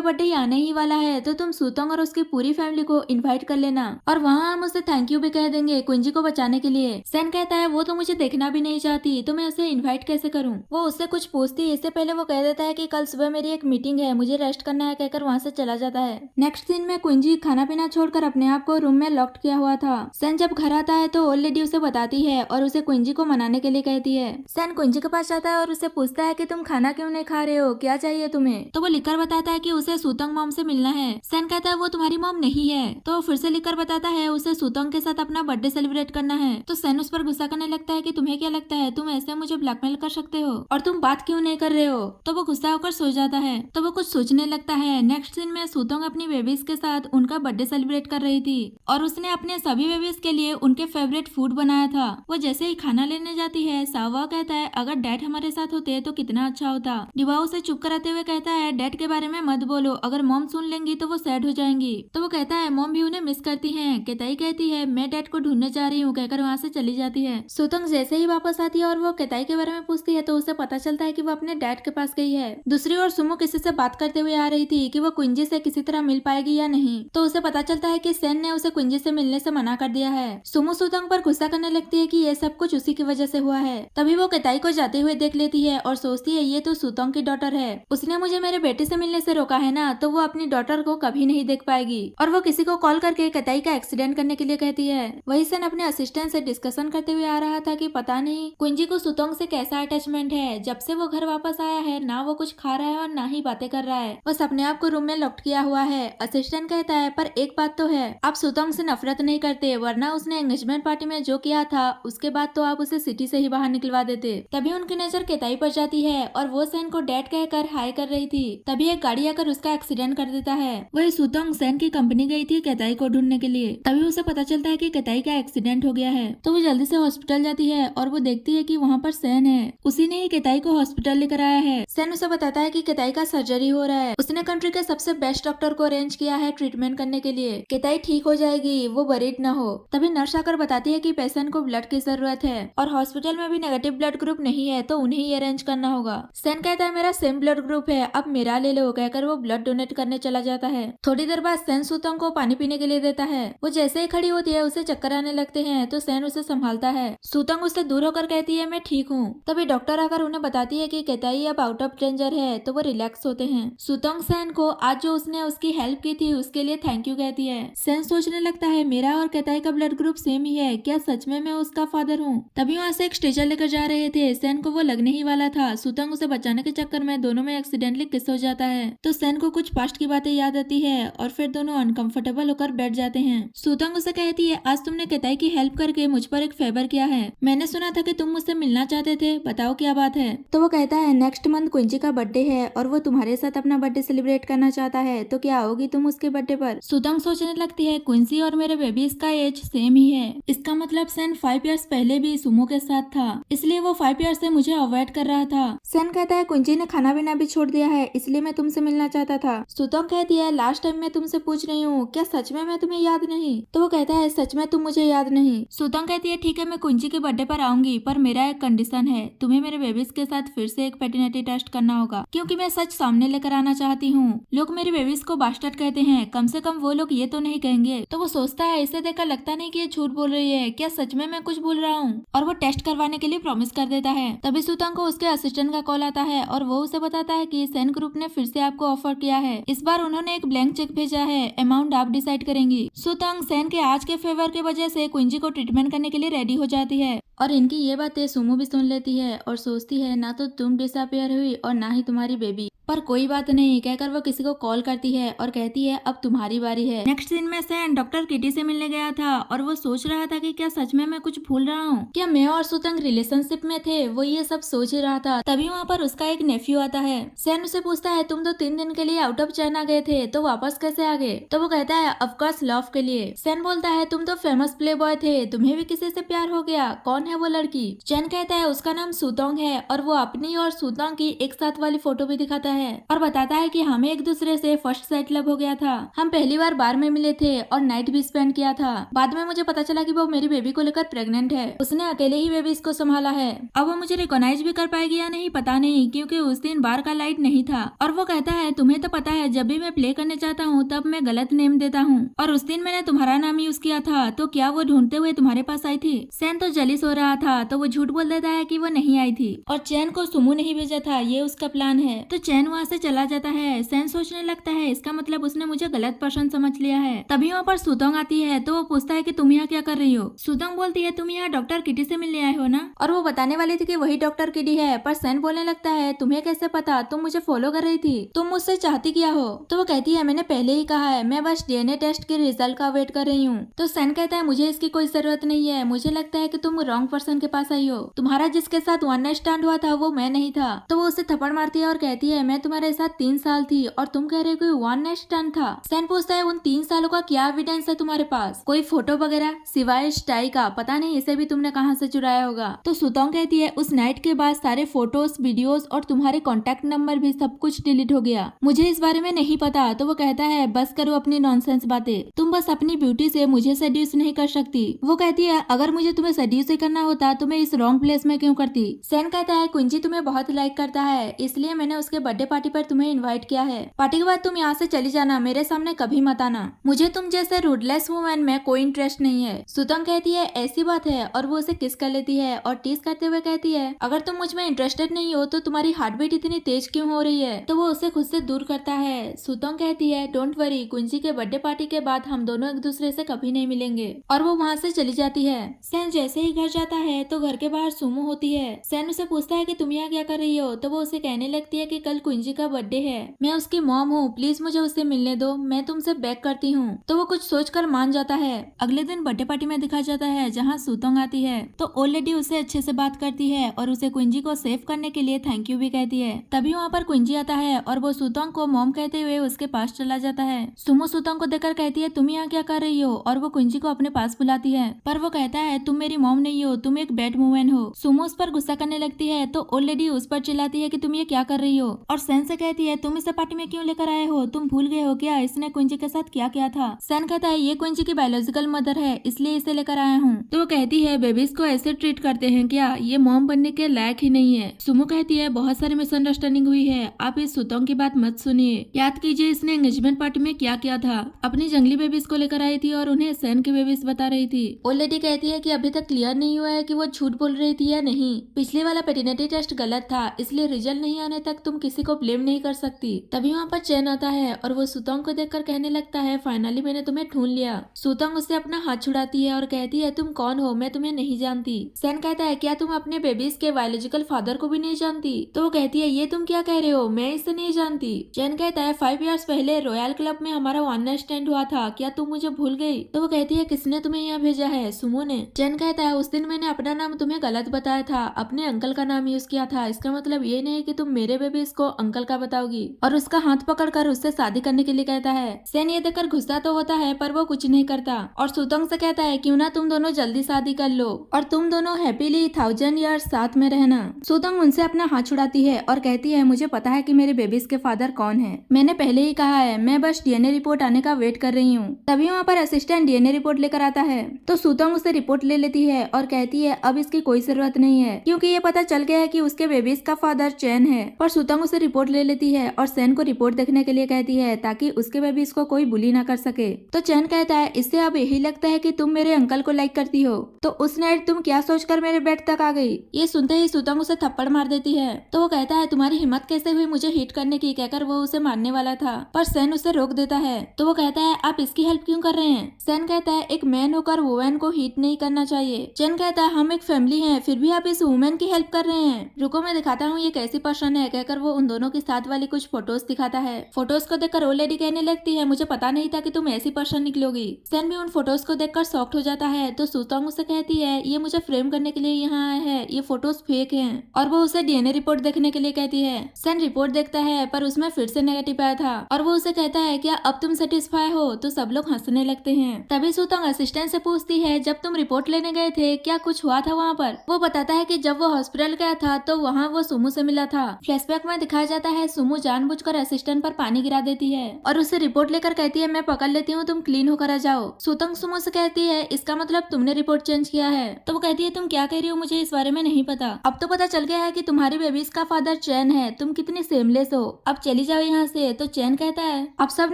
बर्थडे आने ही वाला है तो तुम सुतोंग और उसकी पूरी फैमिली को इनवाइट कर लेना और वहाँ हम उसे थैंक यू भी कह देंगे कुंजी को बचाने के लिए। सेन कहता है वो तो मुझे देखना भी नहीं चाहती तो मैं उसे इन्वाइट कैसे करूँ। वो उससे कुछ पूछती है इससे पहले वो कह देता है कि कल सुबह मेरी एक मीटिंग है, मुझे रेस्ट करना है कहकर वहाँ से चला जाता है। नेक्स्ट दिन में कुंजी खाना पीना छोड़कर अपने आप को रूम में लॉक किया हुआ था। सेन जब घर आता है तो ओल्ड लेडी उसे बताती है और उसे कुंजी को मनाने के लिए कहती है। सेन कुंजी के पास जाता है और उसे पूछता है कि तुम खाना क्यों नहीं खा रहे हो, क्या चाहिए तुम्हें। तो वो लिखकर बताता है कि उसे सुतंग मॉम से मिलना है। सेन कहता है वो तुम्हारी मॉम नहीं है। तो फिर से लिखकर बताता है उसे सुतंग के साथ अपना बर्थडे सेलिब्रेट करना है। तो सेन उस पर गुस्सा करने लगता है कि तुम्हें क्या लगता है तुम ऐसे मुझे ब्लैकमेल कर सकते हो और तुम बात क्यों नहीं कर रहे हो। तो वो गुस्सा होकर सो जाता है। तो वो कुछ सोचने लगता है। नेक्स्ट दिन में सुतंग अपनी बेबीज के साथ उनका बर्थडे सेलिब्रेट कर रही थी और उसने अपने सभी बेबीज के लिए उनके फेवरेट फूड बनाया था। वो जैसे ही खाना लेने जाती है सावा कहता है अगर डैड हमारे साथ होते तो कितना अच्छा होता। डिवा उसे चुप कराते हुए कहता है डैड के बारे में मत बोलो, अगर मॉम सुन लेंगी तो वो सैड हो जाएंगी। तो वो कहता है मॉम भी उन्हें मिस करती है। केताई कहती है मैं डैड को ढूंढने जा रही हूँ कहकर वहाँ से चली जाती है। सुतंग जैसे ही वापस आती है और वो केताई के बारे में पूछती है तो उसे पता चलता है कि वो अपने डैड के पास गई है। दूसरी ओर सुमो किसी से बात करते हुए आ रही थी कि वो कुंजी से किसी तरह मिल पाएगी या नहीं। तो उसे पता चलता है कि सेन ने उसे कुंजी से मिलने से मना कर दिया है। सुमो सुतंग पर गुस्सा करने लगती है कि ये सब कुछ उसी की वजह से हुआ है। तभी वो केताई को जाते हुए देख लेती है और सोचती है ये तो सुतंग की डॉटर है, उसने मुझे मेरे बेटे से मिलने से रोका है ना, तो वो अपनी डॉटर को कभी नहीं देख पाएगी। और वो किसी को कॉल करके केताई का एक्सीडेंट करने के लिए कहती है। वही सेन अपने असिस्टेंट से डिस्कशन करते हुए आ रहा था कि पता नहीं कुंजी को सुतंग से कैसा अटैचमेंट है। जब से वो घर वापस आया है ना वो कुछ खा रहा है और ना ही बातें कर रहा है, बस अपने आप को रूम में लॉक किया हुआ है। असिस्टेंट कहता है पर एक बात तो है, आप सुतंग से नफरत नहीं करते, वरना उसने एंगेजमेंट पार्टी में जो किया था उसके बाद तो आप उसे सिटी से ही बाहर निकलवा देते। तभी उनकी नजर केताई पर जाती है और वो सेन को डैड कहकर हाय कर रही थी। तभी एक गाड़ी आकर उसका एक्सीडेंट कर देता है। वही सुतंग सेन की कंपनी गई थी केताई को ढूंढने के लिए। तभी उसे पता चलता है कि केताई का एक्सीडेंट हो गया है। तो वो जल्दी से हॉस्पिटल जाती है और वो देखती है कि वहाँ पर सेन है। उसी ने ही केताई को हॉस्पिटल लेकर आया है। सेन उसे बताता है कि केताई का सर्जरी हो रहा है, उसने कंट्री के सबसे बेस्ट डॉक्टर को अरेंज किया है ट्रीटमेंट करने के लिए। केताई ठीक हो जाएगी, वो वरीड न हो। तभी नर्स आकर बताती है कि पेशेंट को ब्लड की जरूरत है और हॉस्पिटल में भी नेगेटिव ब्लड ग्रुप नहीं है तो उन्हें ही अरेंज करना होगा। सेन कहता है मेरा सेम ब्लड ग्रुप है, अब मेरा ले लो कहकर वो ब्लड डोनेट करने चला जाता है। थोड़ी देर बाद सेन सुतंग को पानी पीने के लिए देता है। वो जैसे ही खड़ी होती है उसे चक्कर आने लगते हैं तो सेन उसे संभालता है। सुतंग उससे दूर होकर कहती है मैं ठीक हूँ। तभी डॉक्टर आकर उन्हें बताती है कि केताई अब आउट ऑफ डेंजर है तो वो रिलैक्स होते हैं। सुतंग सेन को आज जो उसने उसकी हेल्प की थी उसके लिए थैंक यू कहती है। सेन सोचने लगता है मेरा और केताई का ब्लड ग्रुप सेम ही है, क्या सच में मैं उसका फादर हूँ। तभी वहाँ से एक स्ट्रेचर लेकर जा रहे थे। सेन को वो लगने ही वाला था। सुतंग उसे बचाने के चक्कर में दोनों में एक्सीडेंटली किस हो जाता है। तो सेन को कुछ पास्ट की बातें याद आती है और फिर दोनों अनकंफर्टेबल होकर बैठ जाते हैं। सुतंग उसे कहती है आज तुमने केताई की हेल्प करके मुझ पर एक फेवर किया है, मैंने सुना था कि तुम मुझसे मिलना चाहते थे, बताओ क्या बात है। तो वो कहता है नेक्स्ट मंथ कुंजी का बर्थडे है और वो तुम्हारे साथ अपना बर्थडे सेलिब्रेट करना चाहता है, तो क्या आओगी तुम उसके बर्थडे पर। सुतंग सोचने लगती है क्विंसी और मेरे बेबीज का एज सेम ही है, इसका मतलब सेन 5 इयर्स पहले भी सुमो के साथ था, इसलिए वो 5 इयर्स से मुझे अवॉइड कर रहा था। सेन कहता है कुंजी ने खाना पीना भी छोड़ दिया है इसलिए मैं तुमसे मिलना चाहता था। सुतंग कहती है लास्ट टाइम मैं तुमसे पूछ रही हूँ क्या सच में मैं तुम्हें याद नहीं। तो वो कहता है सच में तुम मुझे याद नहीं। सुतंग कहती है ठीक है मैं कुंजी के बर्थडे पर आऊंगी, पर मेरा एक कंडीशन है, तुम्हें मेरे बेबीज के साथ फिर से एक पेटर्निटी टेस्ट करना होगा क्योंकि मैं सच सामने लेकर आना चाहती हूँ। लोग मेरे बेबीज को बास्टर्ड कहते हैं, कम से कम वो लोग ये तो नहीं कहेंगे। तो वो सोचता है इसे देखकर लगता नहीं कि ये झूठ बोल रही है, क्या सच में मैं कुछ बोल रहा हूँ, और वो टेस्ट करवाने के लिए प्रॉमिस कर देता है। तभी सुतंग को उसके असिस्टेंट का कॉल आता है और वो उसे बताता है कि सेन ग्रुप ने फिर से आपको ऑफर किया है, इस बार उन्होंने एक ब्लैंक चेक भेजा है, अमाउंट आप डिसाइड करेंगी। सुतंग सेन के आज के फेवर की वजह से कुंजी को ट्रीटमेंट करने के लिए रेडी हो जाती है और इनकी ये बातें सुमो भी सुन लेती है और सोचती है ना तो तुम डिसअपियर हुई और ना ही तुम्हारी बेबी, पर कोई बात नहीं कहकर वो किसी को कॉल करती है और कहती है अब तुम्हारी बारी है। नेक्स्ट दिन में सेन डॉक्टर किटी से मिलने गया था और वो सोच रहा था कि क्या सच में मैं कुछ भूल रहा हूँ, क्या मैं और सुतंग रिलेशनशिप में थे, वो ये सब सोच ही रहा था। तभी वहाँ पर उसका एक नेफ्यू आता है। सेन उसे पूछता है तुम तो 3 दिन के लिए आउट ऑफ चाइना गए थे तो वापस कैसे आ गए। तो वो कहता है ऑफकोर्स लव के लिए। सेन बोलता है तुम तो फेमस प्ले बॉय थे, तुम्हें भी किसी से प्यार हो गया, कौन है वो लड़की। चैन कहता है उसका नाम सुतोंग है और वो अपनी और सुतोंग की एक साथ वाली फोटो भी दिखाता है और बताता है कि हमें एक दूसरे से फर्स्ट साइट लव हो गया था। हम पहली बार बार में मिले थे और नाइट भी स्पेंड किया था। बाद में मुझे पता चला कि वो मेरी बेबी को लेकर प्रेग्नेंट है। उसने अकेले ही बेबी को संभाला है। अब वो मुझे रिकॉग्नाइज भी कर पाएगी या नहीं पता नहीं, क्योंकि उस दिन बार का लाइट नहीं था। और वो कहता है तुम्हें तो पता है जब भी मैं प्ले करने चाहता हूँ तब मैं गलत नेम देता हूँ, और उस दिन मैंने तुम्हारा नाम यूज किया था, तो क्या वो ढूंढते हुए तुम्हारे पास आई थी? सैन तो जलिस हो रहा था तो वो झूठ बोल देता है कि वो नहीं आई थी और चैन को सुमो नहीं भेजा था, ये उसका प्लान है। तो चैन वहाँ से चला जाता है। सैन सोचने लगता है इसका मतलब उसने मुझे गलत पर्सन समझ लिया है। तभी वहाँ पर सुतोंग आती है तो वो पूछता है कि तुम यहाँ क्या कर रही हो? सुतोंग बोलती है तुम यहाँ डॉक्टर किटी से मिलने आए हो ना? और वो बताने वाली थी कि वही डॉक्टर किटी है, पर सैन बोलने लगता है तुम्हें कैसे पता? तुम मुझे फॉलो कर रही थी, तुम मुझसे चाहती क्या हो? तो वो कहती है मैंने पहले ही कहा है, मैं बस डीएनए टेस्ट के रिजल्ट का वेट कर रही हूँ। तो सैन कहता है मुझे इसकी कोई जरूरत नहीं है, मुझे लगता है कि तुम रॉन्ग पर्सन के पास आई हो, तुम्हारा जिसके साथ वन नाइट स्टैंड हुआ था वो मैं नहीं था। तो वो उसे थप्पड़ मारती है और कहती है मैं तुम्हारे साथ 3 साल थी और तुम कह रहे हो कोई वन नाइट स्टैंड था। सैन पूछता है उन 3 सालों का क्या एविडेंस है तुम्हारे पास? कोई फोटो वगैरह सिवाय इस टाई का? पता नहीं इसे भी तुमने कहाँ से चुराया होगा। तो सुतोंग कहती है उस नाइट के बाद सारे फोटोज, वीडियोस और तुम्हारे कॉन्टेक्ट नंबर भी सब कुछ डिलीट हो गया, मुझे इस बारे में नहीं पता। तो वो कहता है बस करो अपनी नॉनसेंस बातें, तुम बस अपनी ब्यूटी से मुझे सेड्यूस नहीं कर सकती। वो कहती है अगर मुझे तुम्हें सेड्यूस ही करना होता तो मैं इस रॉन्ग प्लेस में क्यों करती? सैन कहता है कुंजी तुम्हें बहुत लाइक करता है, इसलिए मैंने उसके बर्थडे पार्टी पर तुम्हें इनवाइट किया है। पार्टी के बाद तुम यहाँ से चली जाना, मेरे सामने कभी मत आना, मुझे तुम जैसे रूडलेस वुमन में कोई इंटरेस्ट नहीं है। सुतोंग कहती है ऐसी बात है, और वो उसे किस कर लेती है और टीज करते हुए कहती है अगर तुम मुझ में इंटरेस्टेड नहीं हो तो तुम्हारी हार्ट बीट इतनी तेज क्यों हो रही है? तो वो उसे खुद से दूर करता है। सुतोंग कहती है डोंट वरी, कुंजी के बर्थडे पार्टी के बाद हम दोनों एक दूसरे से कभी नहीं मिलेंगे, और वो वहाँ से चली जाती है। सैन जैसे ही घर जाता है तो घर के बाहर सुमो होती है। सैन उसे पूछता है कि तुम यहाँ क्या कर रही हो? तो वो उसे कहने लगती है कि कल कुंजी का बर्थडे है, मैं उसकी मॉम हूँ, प्लीज मुझे उससे मिलने दो, मैं तुमसे बेग करती हूँ। तो वो कुछ सोचकर मान जाता है। अगले दिन बर्थडे पार्टी में दिखाया जाता है जहाँ सुतोंग आती है तो ओल्ड लेडी उसे अच्छे से बात करती है और उसे कुंजी को सेव करने के लिए थैंक यू भी कहती है। तभी वहाँ पर कुंजी आता है और वो सुतोंग को मॉम कहते हुए उसके पास चला जाता है। सुमो सुतोंग को देखकर कहती है तुम यहाँ क्या कर रही हो, और वो कुंजी को अपने पास बुलाती है, पर वो कहता है तुम मेरी मॉम नहीं हो, तुम एक बैड वुमन हो। सुमो उस पर गुस्सा करने लगती है तो ओल्ड लेडी उस पर चिल्लाती है कि तुम ये क्या कर रही हो, और सैन से कहती है तुम इसे पार्टी में क्यों लेकर आए हो, तुम भूल गए हो क्या इसने कुंजी के साथ क्या किया था? सैन कहता है ये कुंजी की बायोलॉजिकल मदर है इसलिए इसे लेकर आया हूँ। तो वो कहती है बेबीज को ऐसे ट्रीट करते हैं क्या, ये मॉम बनने के लायक ही नहीं है। सुमो कहती है बहुत सारी मिसअंडरस्टैंडिंग हुई है, आप इस सुतोंग की बात मत सुनिए, याद कीजिए इसने एंगेजमेंट पार्टी में क्या किया था, अपनी जंगली बेबीज को लेकर आई थी और उन्हें सैन के बेबीज बता रही थी। ओल्ड लेडी कहती है कि अभी तक क्लियर नहीं हुआ है कि वो झूठ बोल रही थी या नहीं, पिछले वाला पेटर्निटी टेस्ट गलत था इसलिए रिजल्ट नहीं आने तक तुम किसी को ब्लेम नहीं कर सकती। तभी वहाँ पर चैन आता है और वो सुतोंग को देखकर कहने लगता है फाइनली मैंने तुम्हें ढूंढ लिया। सुतोंग उससे अपना हाथ छुड़ाती है और कहती है तुम कौन हो, मैं तुम्हें नहीं जानती। सैन कहता है क्या तुम अपने बेबीज के बायोलॉजिकल फादर को भी नहीं जानती? तो वो कहती है ये तुम क्या कह रहे हो, मैं इसे नहीं जानती। चैन कहता है 5 इयर्स पहले रॉयल क्लब में हमारा वन नाइट स्टैंड हुआ था, क्या तुम मुझे भूल गई? तो वो कहती है किसने तुम्हें यहाँ भेजा है? सुमो ने। चैन कहता है उस दिन मैंने अपना नाम तुम्हें गलत बताया था, अपने अंकल का नाम यूज किया था, इसका मतलब ये नहीं कि तुम मेरे बेबीज को अंकल का बताओगी, और उसका हाथ पकड़कर उससे शादी करने के लिए कहता है। सैन ये देखकर गुस्सा तो होता है पर वो कुछ नहीं करता और सुतोंग से कहता है क्यों ना तुम दोनों जल्दी शादी कर लो और तुम दोनों हैप्पीली 1000 ईयर्स साथ में रहना। सुतोंग उनसे अपना हाथ छुड़ाती है और कहती है मुझे पता है कि मेरे बेबीज के फादर कौन है, मैंने पहले ही कहा है, मैं बस डीएनए रिपोर्ट आने का वेट कर रही हूँ। तभी वहाँ पर असिस्टेंट डीएनए रिपोर्ट लेकर आता है तो सुतोंग उसे रिपोर्ट ले लेती है और कहती है अब इसकी कोई जरूरत नहीं है क्योंकि ये पता चल गया है कि उसके बेबीज का फादर चैन है। पर सुतोंग उसे रिपोर्ट ले लेती है और सैन को रिपोर्ट देखने के लिए कहती है ताकि उसके बेबीज को कोई बुली ना कर सके। तो चैन कहता है इससे अब यही लगता है कि तुम मेरे अंकल को लाइक करती हो, तो उस नाइट तुम क्या सोचकर मेरे बेड तक आ गई? ये सुनते ही सुतोंग उसे थप्पड़ मार देती है। तो वो कहता है तुम्हारी हिम्मत कैसे हुई मुझे हिट करने की, कहकर वो उसे मारने वाला था पर सैन उसे रोक देता है। तो वो कहता है आप इसकी हेल्प क्यों कर रहे हैं? सैन कहता है एक मैन होकर वुमेन को हिट नहीं करना चाहिए। चैन कहता है हम एक फैमिली हैं, फिर भी आप इस वुमेन की हेल्प कर रहे हैं, रुको मैं दिखाता हूँ ये कैसी पर्सन है, कहकर वो उन दोनों के साथ वाली कुछ फोटोज दिखाता है। फोटोज को देखकर ओल्ड लेडी कहने लगती है मुझे पता नहीं था कि तुम ऐसी पर्सन निकलोगी। सैन भी उन फोटोज को देखकर शॉक्ड हो जाता है तो सुतोंग उसे कहती है ये मुझे फ्रेम करने के लिए यहाँ आया है, ये फोटोज फेक हैं, और वो उसे डीएनए रिपोर्ट देखने के लिए कहती है। सैन रिपोर्ट देखता है पर उसमें फिर से नेगेटिव आया था और वो उसे कहता है क्या अब तुम सेटिस्फाई हो? तो सब लोग हंसने लगते हैं। तभी सुतोंग असिस्टेंट से पूछती है जब तुम रिपोर्ट लेने गए थे क्या कुछ हुआ था वहाँ पर? वो बताता है कि जब वो हॉस्पिटल गया था तो वहाँ वो सुमो से मिला था। फ्लैशबैक में दिखाया दिखाया जाता है सुमो जानबूझकर असिस्टेंट पर पानी गिरा देती है और उसे रिपोर्ट लेकर कहती है मैं पकड़ लेती हूँ, तुम क्लीन होकर आ जाओ। सुतंग सुमो से कहती है इसका मतलब तुमने रिपोर्ट चेंज किया है। तो वो कहती है तुम क्या कह रही हो, मुझे इस बारे में नहीं पता। अब तो पता चल गया है कि तुम्हारी बेबीज का फादर चैन है, तुम कितनी सेमलेस हो, अब चली जाओ यहाँ से। तो चैन कहता है अब सब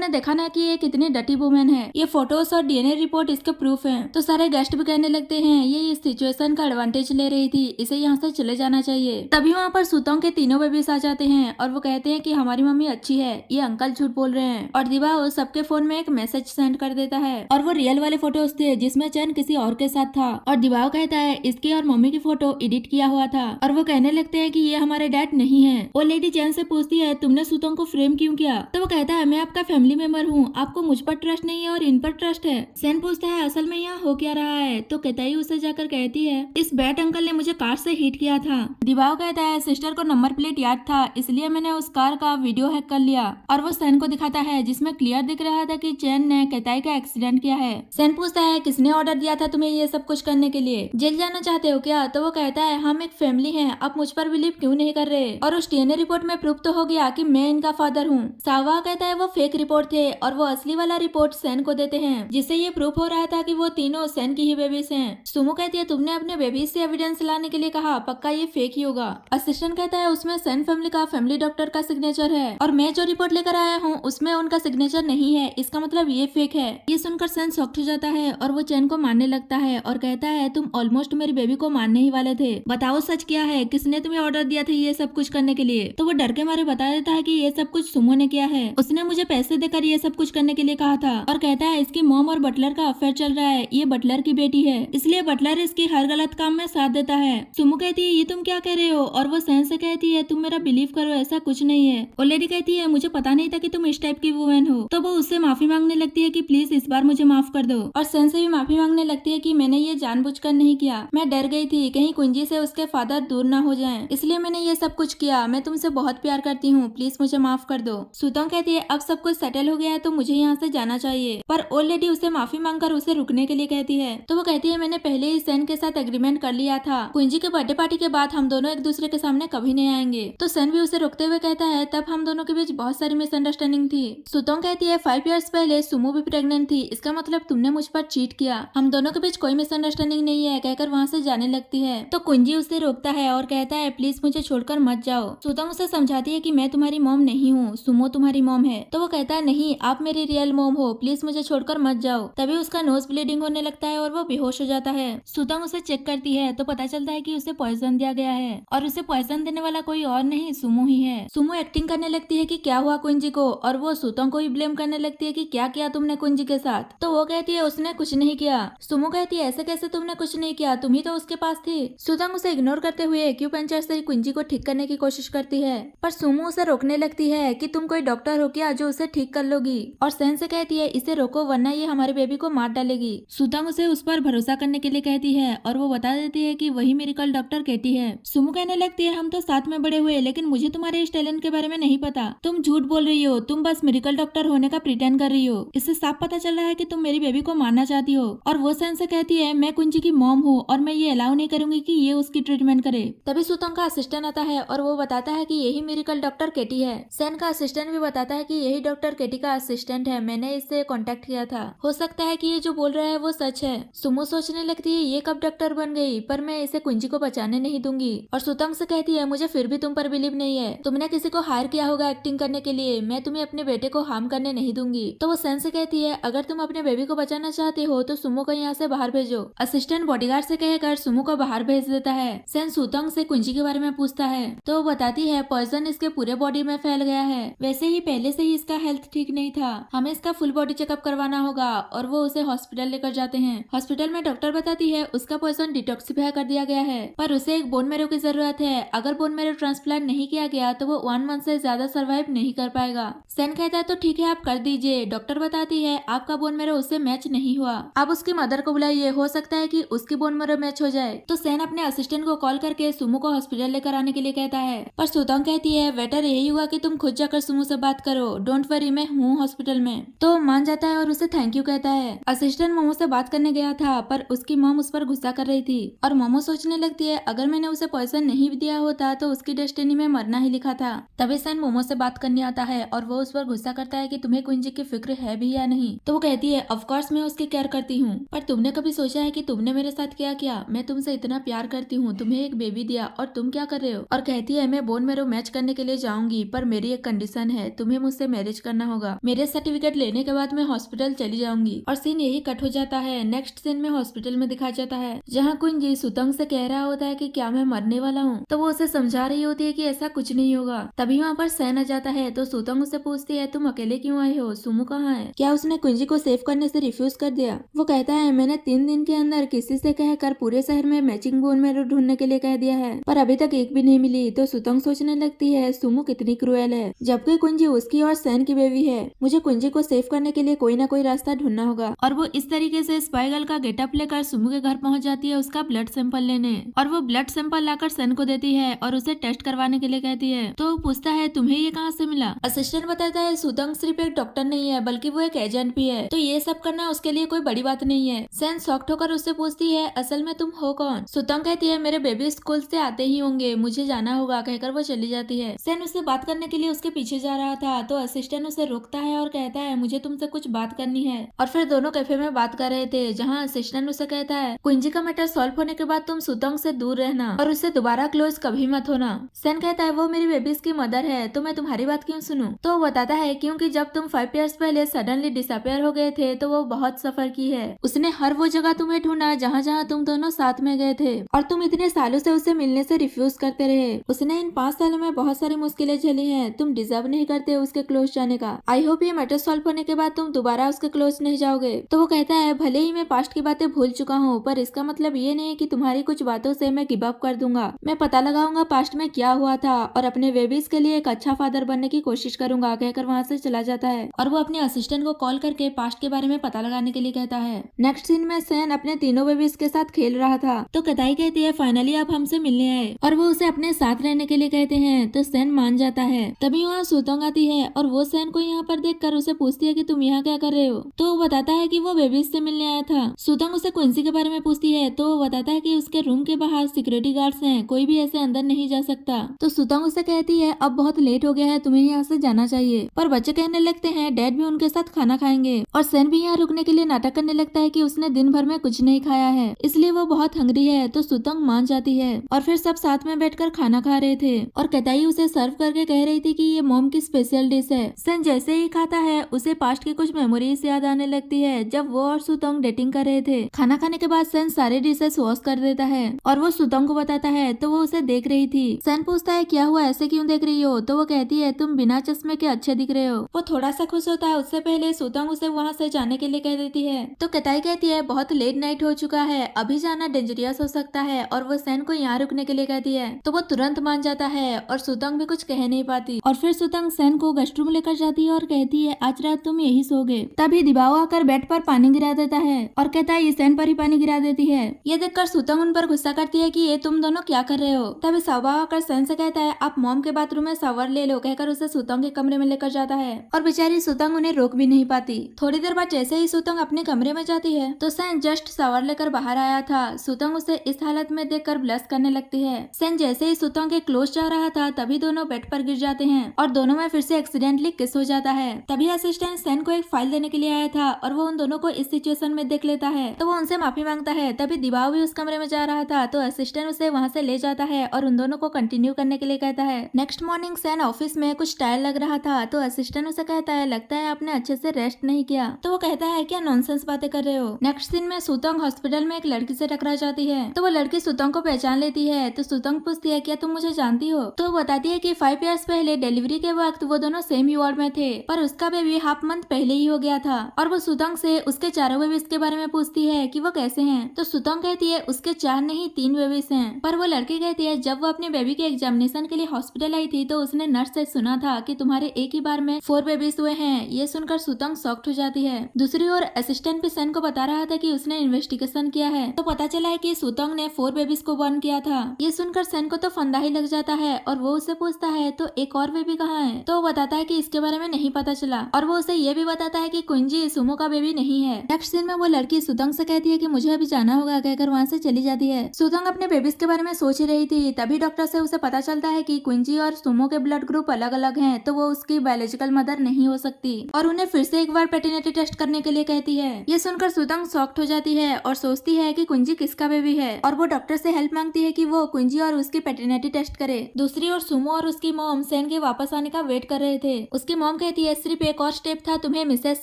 ने देखा ना कि ये कितनी डटी वुमेन है, ये फोटोज और डीएनए रिपोर्ट इसके प्रूफ है। तो सारे गेस्ट भी कहने लगते हैं ये इस सिचुएशन का एडवांटेज ले रही थी, इसे यहाँ से चले जाना चाहिए। तभी वहाँ पर सुतोंग के तीनों बेबीज आ जाते हैं और वो कहते हैं कि हमारी मम्मी अच्छी है, ये अंकल झूठ बोल रहे हैं। और दिवाओ सबके फोन में एक मैसेज सेंड कर देता है और वो रियल वाले फोटोज थे जिसमें चैन किसी और के साथ था। और दिवाओ कहता है इसकी और मम्मी की फोटो एडिट किया हुआ था। और वो कहने लगते हैं कि ये हमारे डैड नहीं है। वो लेडी चैन से पूछती है तुमने सुतोंग को फ्रेम क्यों किया। तो वो कहता है मैं आपका फैमिली मेंबर हूँ, आपको मुझ पर ट्रस्ट नहीं है और इन पर ट्रस्ट है। सैन पूछता है असल में यहाँ हो क्या रहा है। तो केताई उसे जाकर कहती है इस बैट अंकल ने मुझे कार से हिट किया था। दिवाओ कहता है सिस्टर को नंबर प्लेट याद था इसलिए मैंने उस कार का वीडियो हैक कर लिया। और वो सैन को दिखाता है जिसमें क्लियर दिख रहा था कि चैन ने केताई का एक्सीडेंट किया है। सैन पूछता है किसने ऑर्डर दिया था तुम्हें ये सब कुछ करने के लिए, जेल जाना चाहते हो क्या। तो वो कहता है हम एक फैमिली हैं, आप मुझ पर बिलीव क्यों नहीं कर रहे। और उस डीएनए रिपोर्ट में प्रूफ तो हो गया कि मैं इनका फादर हूँ। सावा कहता है वो फेक रिपोर्ट थे और वो असली वाला रिपोर्ट सैन को देते हैं जिससे ये प्रूफ हो रहा था कि वो तीनों सैन की ही बेबीज हैं। सुमो कहती है तुमने अपने बेबीज से एविडेंस लाने के लिए कहा, पक्का ये फेक ही होगा। असिस्टेंट कहता है उसमें सैन फैमिली का फैमिली डॉक्टर का सिग्नेचर है और मैं जो रिपोर्ट लेकर आया हूँ उसमें उनका सिग्नेचर नहीं है, इसका मतलब ये फेक है। ये सुनकर सैन शॉक्ड हो जाता है और वो चैन को मारने लगता है और कहता है तुम ऑलमोस्ट मेरी बेबी को मारने ही वाले थे, बताओ सच क्या है, किसने तुम्हें ऑर्डर दिया था ये सब कुछ करने के लिए। तो वो डर के मारे बता देता है कि ये सब कुछ सुमो ने किया है, उसने मुझे पैसे देकर ये सब कुछ करने के लिए कहा था। और कहता है इसकी मॉम और बटलर का अफेयर चल रहा है, ये बटलर की बेटी है इसलिए बटलर इसकी हर गलत काम में साथ देता है। सुमो कहती है ये तुम क्या कह रहे हो और वो सैन से कहती है तुम मेरा बिलीव करो ऐसा कुछ नहीं है। और लेडी कहती है मुझे पता नहीं था कि तुम इस टाइप की वुमेन हो। तो वो उससे माफी मांगने लगती है कि प्लीज इस बार मुझे माफ कर दो। और सैन से भी माफी मांगने लगती है कि मैंने ये जानबूझकर नहीं किया, मैं डर गई थी कहीं कुंजी से उसके फादर दूर ना हो जाएं, इसलिए मैंने ये सब कुछ किया, मैं तुमसे बहुत प्यार करती हूँ, प्लीज मुझे माफ कर दो। सुतोंग कहती है अब सब कुछ सेटल हो गया है तो मुझे यहाँ से जाना चाहिए। पर ओल्ड लेडी उसे माफी मांगकर उसे रुकने के लिए कहती है। तो वो कहती है मैंने पहले ही सैन के साथ एग्रीमेंट कर लिया था, कुंजी के बर्थडे पार्टी के बाद हम दोनों एक दूसरे के सामने कभी नहीं आएंगे। तो सैन भी उसे रोकते हुए कहता है तब हम दोनों के बीच बहुत सारी मिसअंडरस्टैंडिंग थी। सुतोंग कहती है 5 इयर्स पहले सुमो भी प्रेग्नेंट थी, इसका मतलब तुमने मुझ पर चीट किया, हम दोनों के बीच कोई मिसअंडरस्टैंडिंग नहीं है, कहकर वहाँ से जाने लगती है। तो कुंजी उसे रोकता है और कहता है प्लीज मुझे छोड़कर मत जाओ। सुतोंग उसे समझाती है कि मैं तुम्हारी मॉम नहीं हूँ, सुमो तुम्हारी मॉम है। तो वो कहता है नहीं आप मेरी रियल मॉम हो, प्लीज मुझे छोड़कर मत जाओ। तभी उसका नोज ब्लीडिंग होने लगता है और वो बेहोश हो जाता है। सुतोंग उसे चेक करती है तो पता चलता है कि उसे पॉइजन दिया गया है और उसे पॉइजन देने वाला कोई और नहीं सुमो ही है। सुमो एक्टिंग करने लगती है कि क्या हुआ कुंजी को और वो सुतोंग को ही ब्लेम करने लगती है कि क्या किया तुमने कुंजी के साथ। तो वो कहती है उसने कुछ नहीं किया। सुमो कहती है ऐसे कैसे तुमने कुछ नहीं किया, तुम ही तो उसके पास थी। सुतोंग उसे इग्नोर करते हुए एक्यूपंक्चर से कुंजी को ठीक करने की कोशिश करती है पर सुमो उसे रोकने लगती है कि तुम कोई डॉक्टर हो क्या जो उसे ठीक कर लोगी। और सैन से कहती है इसे रोको वरना ये हमारे बेबी को मार डालेगी। सुतोंग उसे उस पर भरोसा करने के लिए कहती है और वो बता देती है कि वही मेडिकल डॉक्टर केटी है। सुमो कहने लगती है हम तो साथ में बड़े हुए लेकिन मुझे तुम्हारे इस टैलेंट के बारे में नहीं पता, तुम झूठ बोल रही हो, तुम बस मेडिकल डॉक्टर होने का प्रिटेंड कर रही हो, इससे साफ पता चल रहा है कि तुम मेरी बेबी को मारना चाहती हो। और वो सैन से कहती है मैं कुंजी की मॉम हूँ और मैं ये अलाउ नहीं करूंगी कि ये उसकी ट्रीटमेंट करे। तभी सुतोंग का असिस्टेंट आता है और वो बताता है कि यही मेडिकल डॉक्टर केटी है। सैन का असिस्टेंट भी बताता है कि यही डॉक्टर केटी का असिस्टेंट है, मैंने इससे कांटेक्ट किया था, हो सकता है कि ये जो बोल रहा है वो सच है। सुमो सोचने लगती है ये कब डॉक्टर बन गई, पर मैं इसे कुंजी को बचाने नहीं दूंगी। और सुतोंग से कहती है मुझे फिर भी तुम पर बिलीव नहीं है, तुमने किसी को हायर किया होगा एक्टिंग करने के लिए, मैं तुम्हें अपने बेटे को हार्म करने नहीं दूंगी। तो वो सैन से कहती है अगर तुम अपने बेबी को बचाना चाहते हो तो सुमो को यहाँ से बाहर भेजो। असिस्टेंट बॉडीगार्ड से कहकर सुमो को बाहर भेज देता है। सैन सुतोंग से कुंजी के बारे में पूछता है तो वो बताती है पॉइजन इसके पूरे बॉडी में फैल गया है, वैसे ही पहले से ही इसका हेल्थ ठीक नहीं था, हमें इसका फुल बॉडी चेकअप करवाना होगा। और वो उसे हॉस्पिटल लेकर जाते हैं। हॉस्पिटल में डॉक्टर बताती है उसका पॉइजन डिटॉक्सिफाई कर दिया गया है पर उसे एक बोन मैरो की जरूरत है, अगर बोन मैरो ट्रांसप्लांट नहीं किया गया तो वो 1 मंथ से ज्यादा सर्वाइव नहीं कर पाएगा। सैन कहता है तो ठीक है आप कर दीजिए। डॉक्टर बताती है आपका बोन मैरो उससे मैच नहीं हुआ, आप उसकी मदर को बुलाइए, हो सकता है कि उसकी बोन मैरो मैच हो जाए। तो सैन अपने असिस्टेंट को कॉल करके सुमो को हॉस्पिटल लेकर आने के लिए कहता है पर सुतोंग कहती है बेटर यही हुआ कि तुम खुद जाकर सुमो से बात करो, डोंट वरी मैं हूँ हॉस्पिटल में। तो मान जाता है और उसे थैंक यू कहता है। असिस्टेंट मोमो से बात करने गया था पर उसकी मॉम उस पर गुस्सा कर रही थी और मोमो सोचने लगती है अगर मैंने उसे पॉइजन नहीं दिया होता तो उसकी डेस्टिनी में मरना ही लिखा था। तभी सन मोमो से बात करने आता है और वो उस पर गुस्सा करता है कि तुम्हें क्विंजी की फिक्र है भी या नहीं। तो वो कहती है ऑफ कोर्स मैं उसकी केयर करती हूँ, पर तुमने कभी सोचा है कि तुमने मेरे साथ क्या किया? मैं तुमसे इतना प्यार करती हूँ, तुम्हें एक बेबी दिया और तुम क्या कर रहे हो? और कहती है मैं बोन मैरो मैच करने के लिए जाऊंगी, पर मेरी एक कंडीशन है, तुम्हें मुझसे मैरिज करना होगा। मेरे सर्टिफिकेट लेने के बाद मैं हॉस्पिटल चली जाऊंगी। और सीन यही कट हो जाता है। नेक्स्ट सीन में हॉस्पिटल में दिखाया जाता है जहाँ क्विंजी सुतंग से कह रहा होता है कि क्या मैं मरने वाला हूँ, तो वो उसे समझा रही होती है कि ऐसा कुछ नहीं होगा। तभी वहाँ पर सैन आ जाता है तो सुतंग उसे पूछती है तुम अकेले क्यों आए हो, सुमो कहाँ है? क्या उसने क्विंजी को सेव करने से रिफ्यूज कर दिया? वो कहता है मैंने 3 दिन के अंदर किसी से कहकर पूरे शहर में मैचिंग बोन मैरो ढूंढने के लिए कह दिया है, पर अभी तक एक भी नहीं मिली। तो सुतंग सोचने लगती है सुमो कितनी क्रूएल है, जबकि क्विंजी उसकी और सैन की बेबी है। मुझे क्विंजी को सेव करने के लिए कोई ना कोई रास्ता ढूंढना होगा। और वो इस तरीके से स्पाई गर्ल का गेटअप लेकर सुमो के घर पहुंच जाती है उसका ब्लड सैंपल लेने, और वो ब्लड सैंपल लाकर सैन को देती है और उसे टेस्ट करवाने के लिए कहती है। तो वो पूछता है तुम्हें ये कहाँ से मिला? असिस्टेंट बताता है सुतंग सिर्फ एक डॉक्टर नहीं है बल्कि वो एक एजेंट भी है, तो ये सब करना उसके लिए कोई बड़ी बात नहीं है। सैन शॉक्ड होकर उससे पूछती है असल में तुम हो कौन? सुतंग कहती है मेरे बेबी स्कूल से आते ही होंगे, मुझे जाना होगा, कहकर वो चली जाती है। सैन उससे बात करने के लिए उसके पीछे जा रहा था तो असिस्टेंट उसे रोकता है और कहता है मुझे तुमसे कुछ बात करनी है। और फिर दोनों कैफे में बात कर रहे थे जहाँ असिस्टेंट उसे कहता है क्विंजी का मैटर सॉल्व होने के बाद तुम सुतंग से दूर रहना और उससे दोबारा क्लोज कभी मत होना। सैन कहता है वो मेरी बेबीज की मदर है तो मैं तुम्हारी बात क्यों सुनूं? तो वो बताता है क्योंकि जब तुम 5 इयर्स पहले सडनली डिसअपियर हो गए थे तो वो बहुत सफर की है। उसने हर वो जगह तुम्हें ढूंढा जहाँ जहाँ तुम दोनों साथ में गए थे और तुम इतने सालों से उसे मिलने से रिफ्यूज करते रहे। उसने इन 5 सालों में बहुत सारी मुश्किलें झेली हैं, तुम डिजर्व नहीं करते उसके क्लोज जाने का। आई होप ये मैटर सॉल्व होने के बाद तुम दोबारा उसके क्लोज नहीं जाओगे। तो वो कहता है भले ही मैं पास्ट की बातें भूल चुका हूँ, पर इसका मतलब ये नहीं कि तुम्हारी कुछ बातों से मैं गिव अप कर दूंगा। मैं पता लगाऊंगा पास्ट में क्या हुआ था और अपने बेबीज के लिए एक अच्छा फादर बनने की कोशिश करूंगा, कहकर वहाँ से चला जाता है। और वो अपने असिस्टेंट को कॉल करके पास्ट के बारे में पता लगाने के लिए कहता है। नेक्स्ट सीन में सैन अपने तीनों बेबीज के साथ खेल रहा था तो कताई कहती है फाइनली आप हमसे मिलने आए, और वो उसे अपने साथ रहने के लिए कहते हैं तो सैन मान जाता है। तभी वहाँ सुतंग आती है और वो सैन को यहाँ पर देखकर उसे पूछती है कि तुम यहाँ क्या कर रहे हो? तो वो बताता है कि वो बेबीज से मिलने आया था। सुतंग उसे क्विंसी के बारे में पूछती है तो वो बताता है कि उसके रूम के बाहर सिक्योरिटी गार्ड्स हैं, कोई भी ऐसे अंदर नहीं जा सकता। तो सुतंग उसे कहती है अब बहुत लेट हो गया है, तुम्हें यहाँ से जाना चाहिए। पर बच्चे कहने लगते हैं डैड भी उनके साथ खाना खाएंगे, और सैन भी यहाँ रुकने के लिए नाटक करने लगता है कि उसने दिन भर में कुछ नहीं खाया है इसलिए वो बहुत हंग्री है। तो सुतंग मान जाती है और फिर सब साथ में बैठकर खाना खा रहे थे और कताई उसे सर्व करके कह रही थी कि ये मॉम की स्पेशल डिश है। सैन जैसे ही खाता है उसे पास्ट की कुछ मेमोरीज याद आने लगती है जब वो और सुतंग डेटिंग कर रहे थे। खाना खाने के बाद सैन सारे डिशेस वॉश कर देता है और वो सुतंग को बताता है तो वो उसे देख रही थी। सैन पूछता है क्या हुआ, ऐसे क्यों देख रही हो? तो वो कहती है तुम बिना चश्मे के अच्छे दिख रहे हो। वो थोड़ा सा खुश होता है, उससे पहले सुतंग उसे वहाँ से जाने के लिए कह देती है। तो कताई कहती है बहुत लेट नाइट हो चुका है, अभी जाना डेंजरियस हो सकता है, और वो सैन को यहाँ रुकने के लिए कहती है। तो वो तुरंत मान जाता है और सुतंग भी कुछ कह नहीं पाती। और फिर सुतंग सैन को गेस्ट रूम लेकर जाती है और कहती है आज रात तुम यही सोगे। तभी दिबाओ आकर बेड पर पानी गिरा देता है और कहता है ये सैन पर ही पानी गिरा देती है। ये देखकर सुतंग उन पर गुस्सा करती है कि ये तुम दोनों क्या कर रहे हो। तभी सवा आकर सैन से कहता है आप मॉम के बाथरूम में शावर ले लो, कहकर उसे सुतंग के कमरे में लेकर जाता है और बेचारी सुतंग उन्हें रोक भी नहीं पाती। थोड़ी देर बाद जैसे ही सुतंग अपने कमरे में जाती है तो सैन जस्ट शावर लेकर बाहर आया था। सुतंग उसे इस हालत में देखकर ब्लश करने लगती है। सैन जैसे ही सुतंग के क्लोज जा रहा था तभी दोनों बेड पर गिर जाते हैं और दोनों में फिर से एक्सीडेंटली किस हो जाता है। तभी असिस्टेंट सैन को एक फाइल देने के लिए आया था और वो उन दोनों को इस सिचुएशन में देख लेता है तो वो उनसे माफी मांगता है। तभी दिबाव भी उस कमरे में जा रहा था तो असिस्टेंट उसे वहाँ से ले जाता है और उन दोनों को कंटिन्यू करने के लिए कहता है। नेक्स्ट मॉर्निंग सैन ऑफिस में कुछ टायर लग रहा था तो असिस्टेंट उसे कहता है लगता है आपने अच्छे से रेस्ट नहीं किया। तो वो कहता है क्या नॉनसेंस बातें कर रहे हो। नेक्स्ट दिन में सुतंग हॉस्पिटल में एक लड़की से टकरा जाती है तो वो लड़की सुतंग को पहचान लेती है। तो सुतंग पूछती है क्या तुम मुझे जानती हो। तो वो बताती है कि 5 इयर्स पहले डिलीवरी के वक्त वो दोनों सेम ही वार्ड में थे, पर उसका बेबी हाफ मंथ पहले ही हो गया था। और वो सुतंग से उसके चारों बेबीज के बारे में पूछती है कि वो कैसे हैं। तो सुतंग कहती है उसके 4 नहीं 3 बेबीज हैं। पर वो लड़की कहती है जब वो अपने बेबी के एग्जामिनेशन के लिए हॉस्पिटल आई थी तो उसने नर्स से सुना था कि तुम्हारे एक ही बार में 4 बेबीज हुए हैं। ये सुनकर सुतंग शॉक्ड हो जाती है। दूसरी ओर असिस्टेंट भी सैन को बता रहा था कि उसने इन्वेस्टिगेशन किया है तो पता चला है कि सुतंग ने 4 बेबीज को बर्न किया था। ये सुनकर सैन को तो फंदा ही लग जाता है और वो उससे पूछता है तो एक और बेबी कहाँ है। तो वो बताता है कि इसके बारे में नहीं पता चला और वो उसे ये भी बताता है कि क्विंजी सुमो का बेबी नहीं है। नेक्स्ट सीन में वो लड़की सुतंग से कहती है कि मुझे अभी जाना होगा, कहकर वहाँ से चली जाती है। सुतंग अपने बेबीज के बारे में सोच रही थी तभी डॉक्टर से उसे पता चलता है कि कुंजी और सुमो के ब्लड ग्रुप अलग अलग हैं, तो वो उसकी बायोलॉजिकल मदर नहीं हो सकती और उन्हें फिर से एक बार पैटर्निटी टेस्ट करने के लिए कहती है। ये सुनकर सुतंग शॉक्ड हो जाती है और सोचती है कि कुंजी किसका बेबी है और वो डॉक्टर से हेल्प मांगती है कि वो कुंजी और उसकी पैटर्निटी टेस्ट करे। दूसरी ओर सुमो और उसकी मॉम सेन के वापस आने का वेट कर रहे थे। उसकी मॉम कहती है सिर्फ एक और स्टेप था तुम्हें मिसेस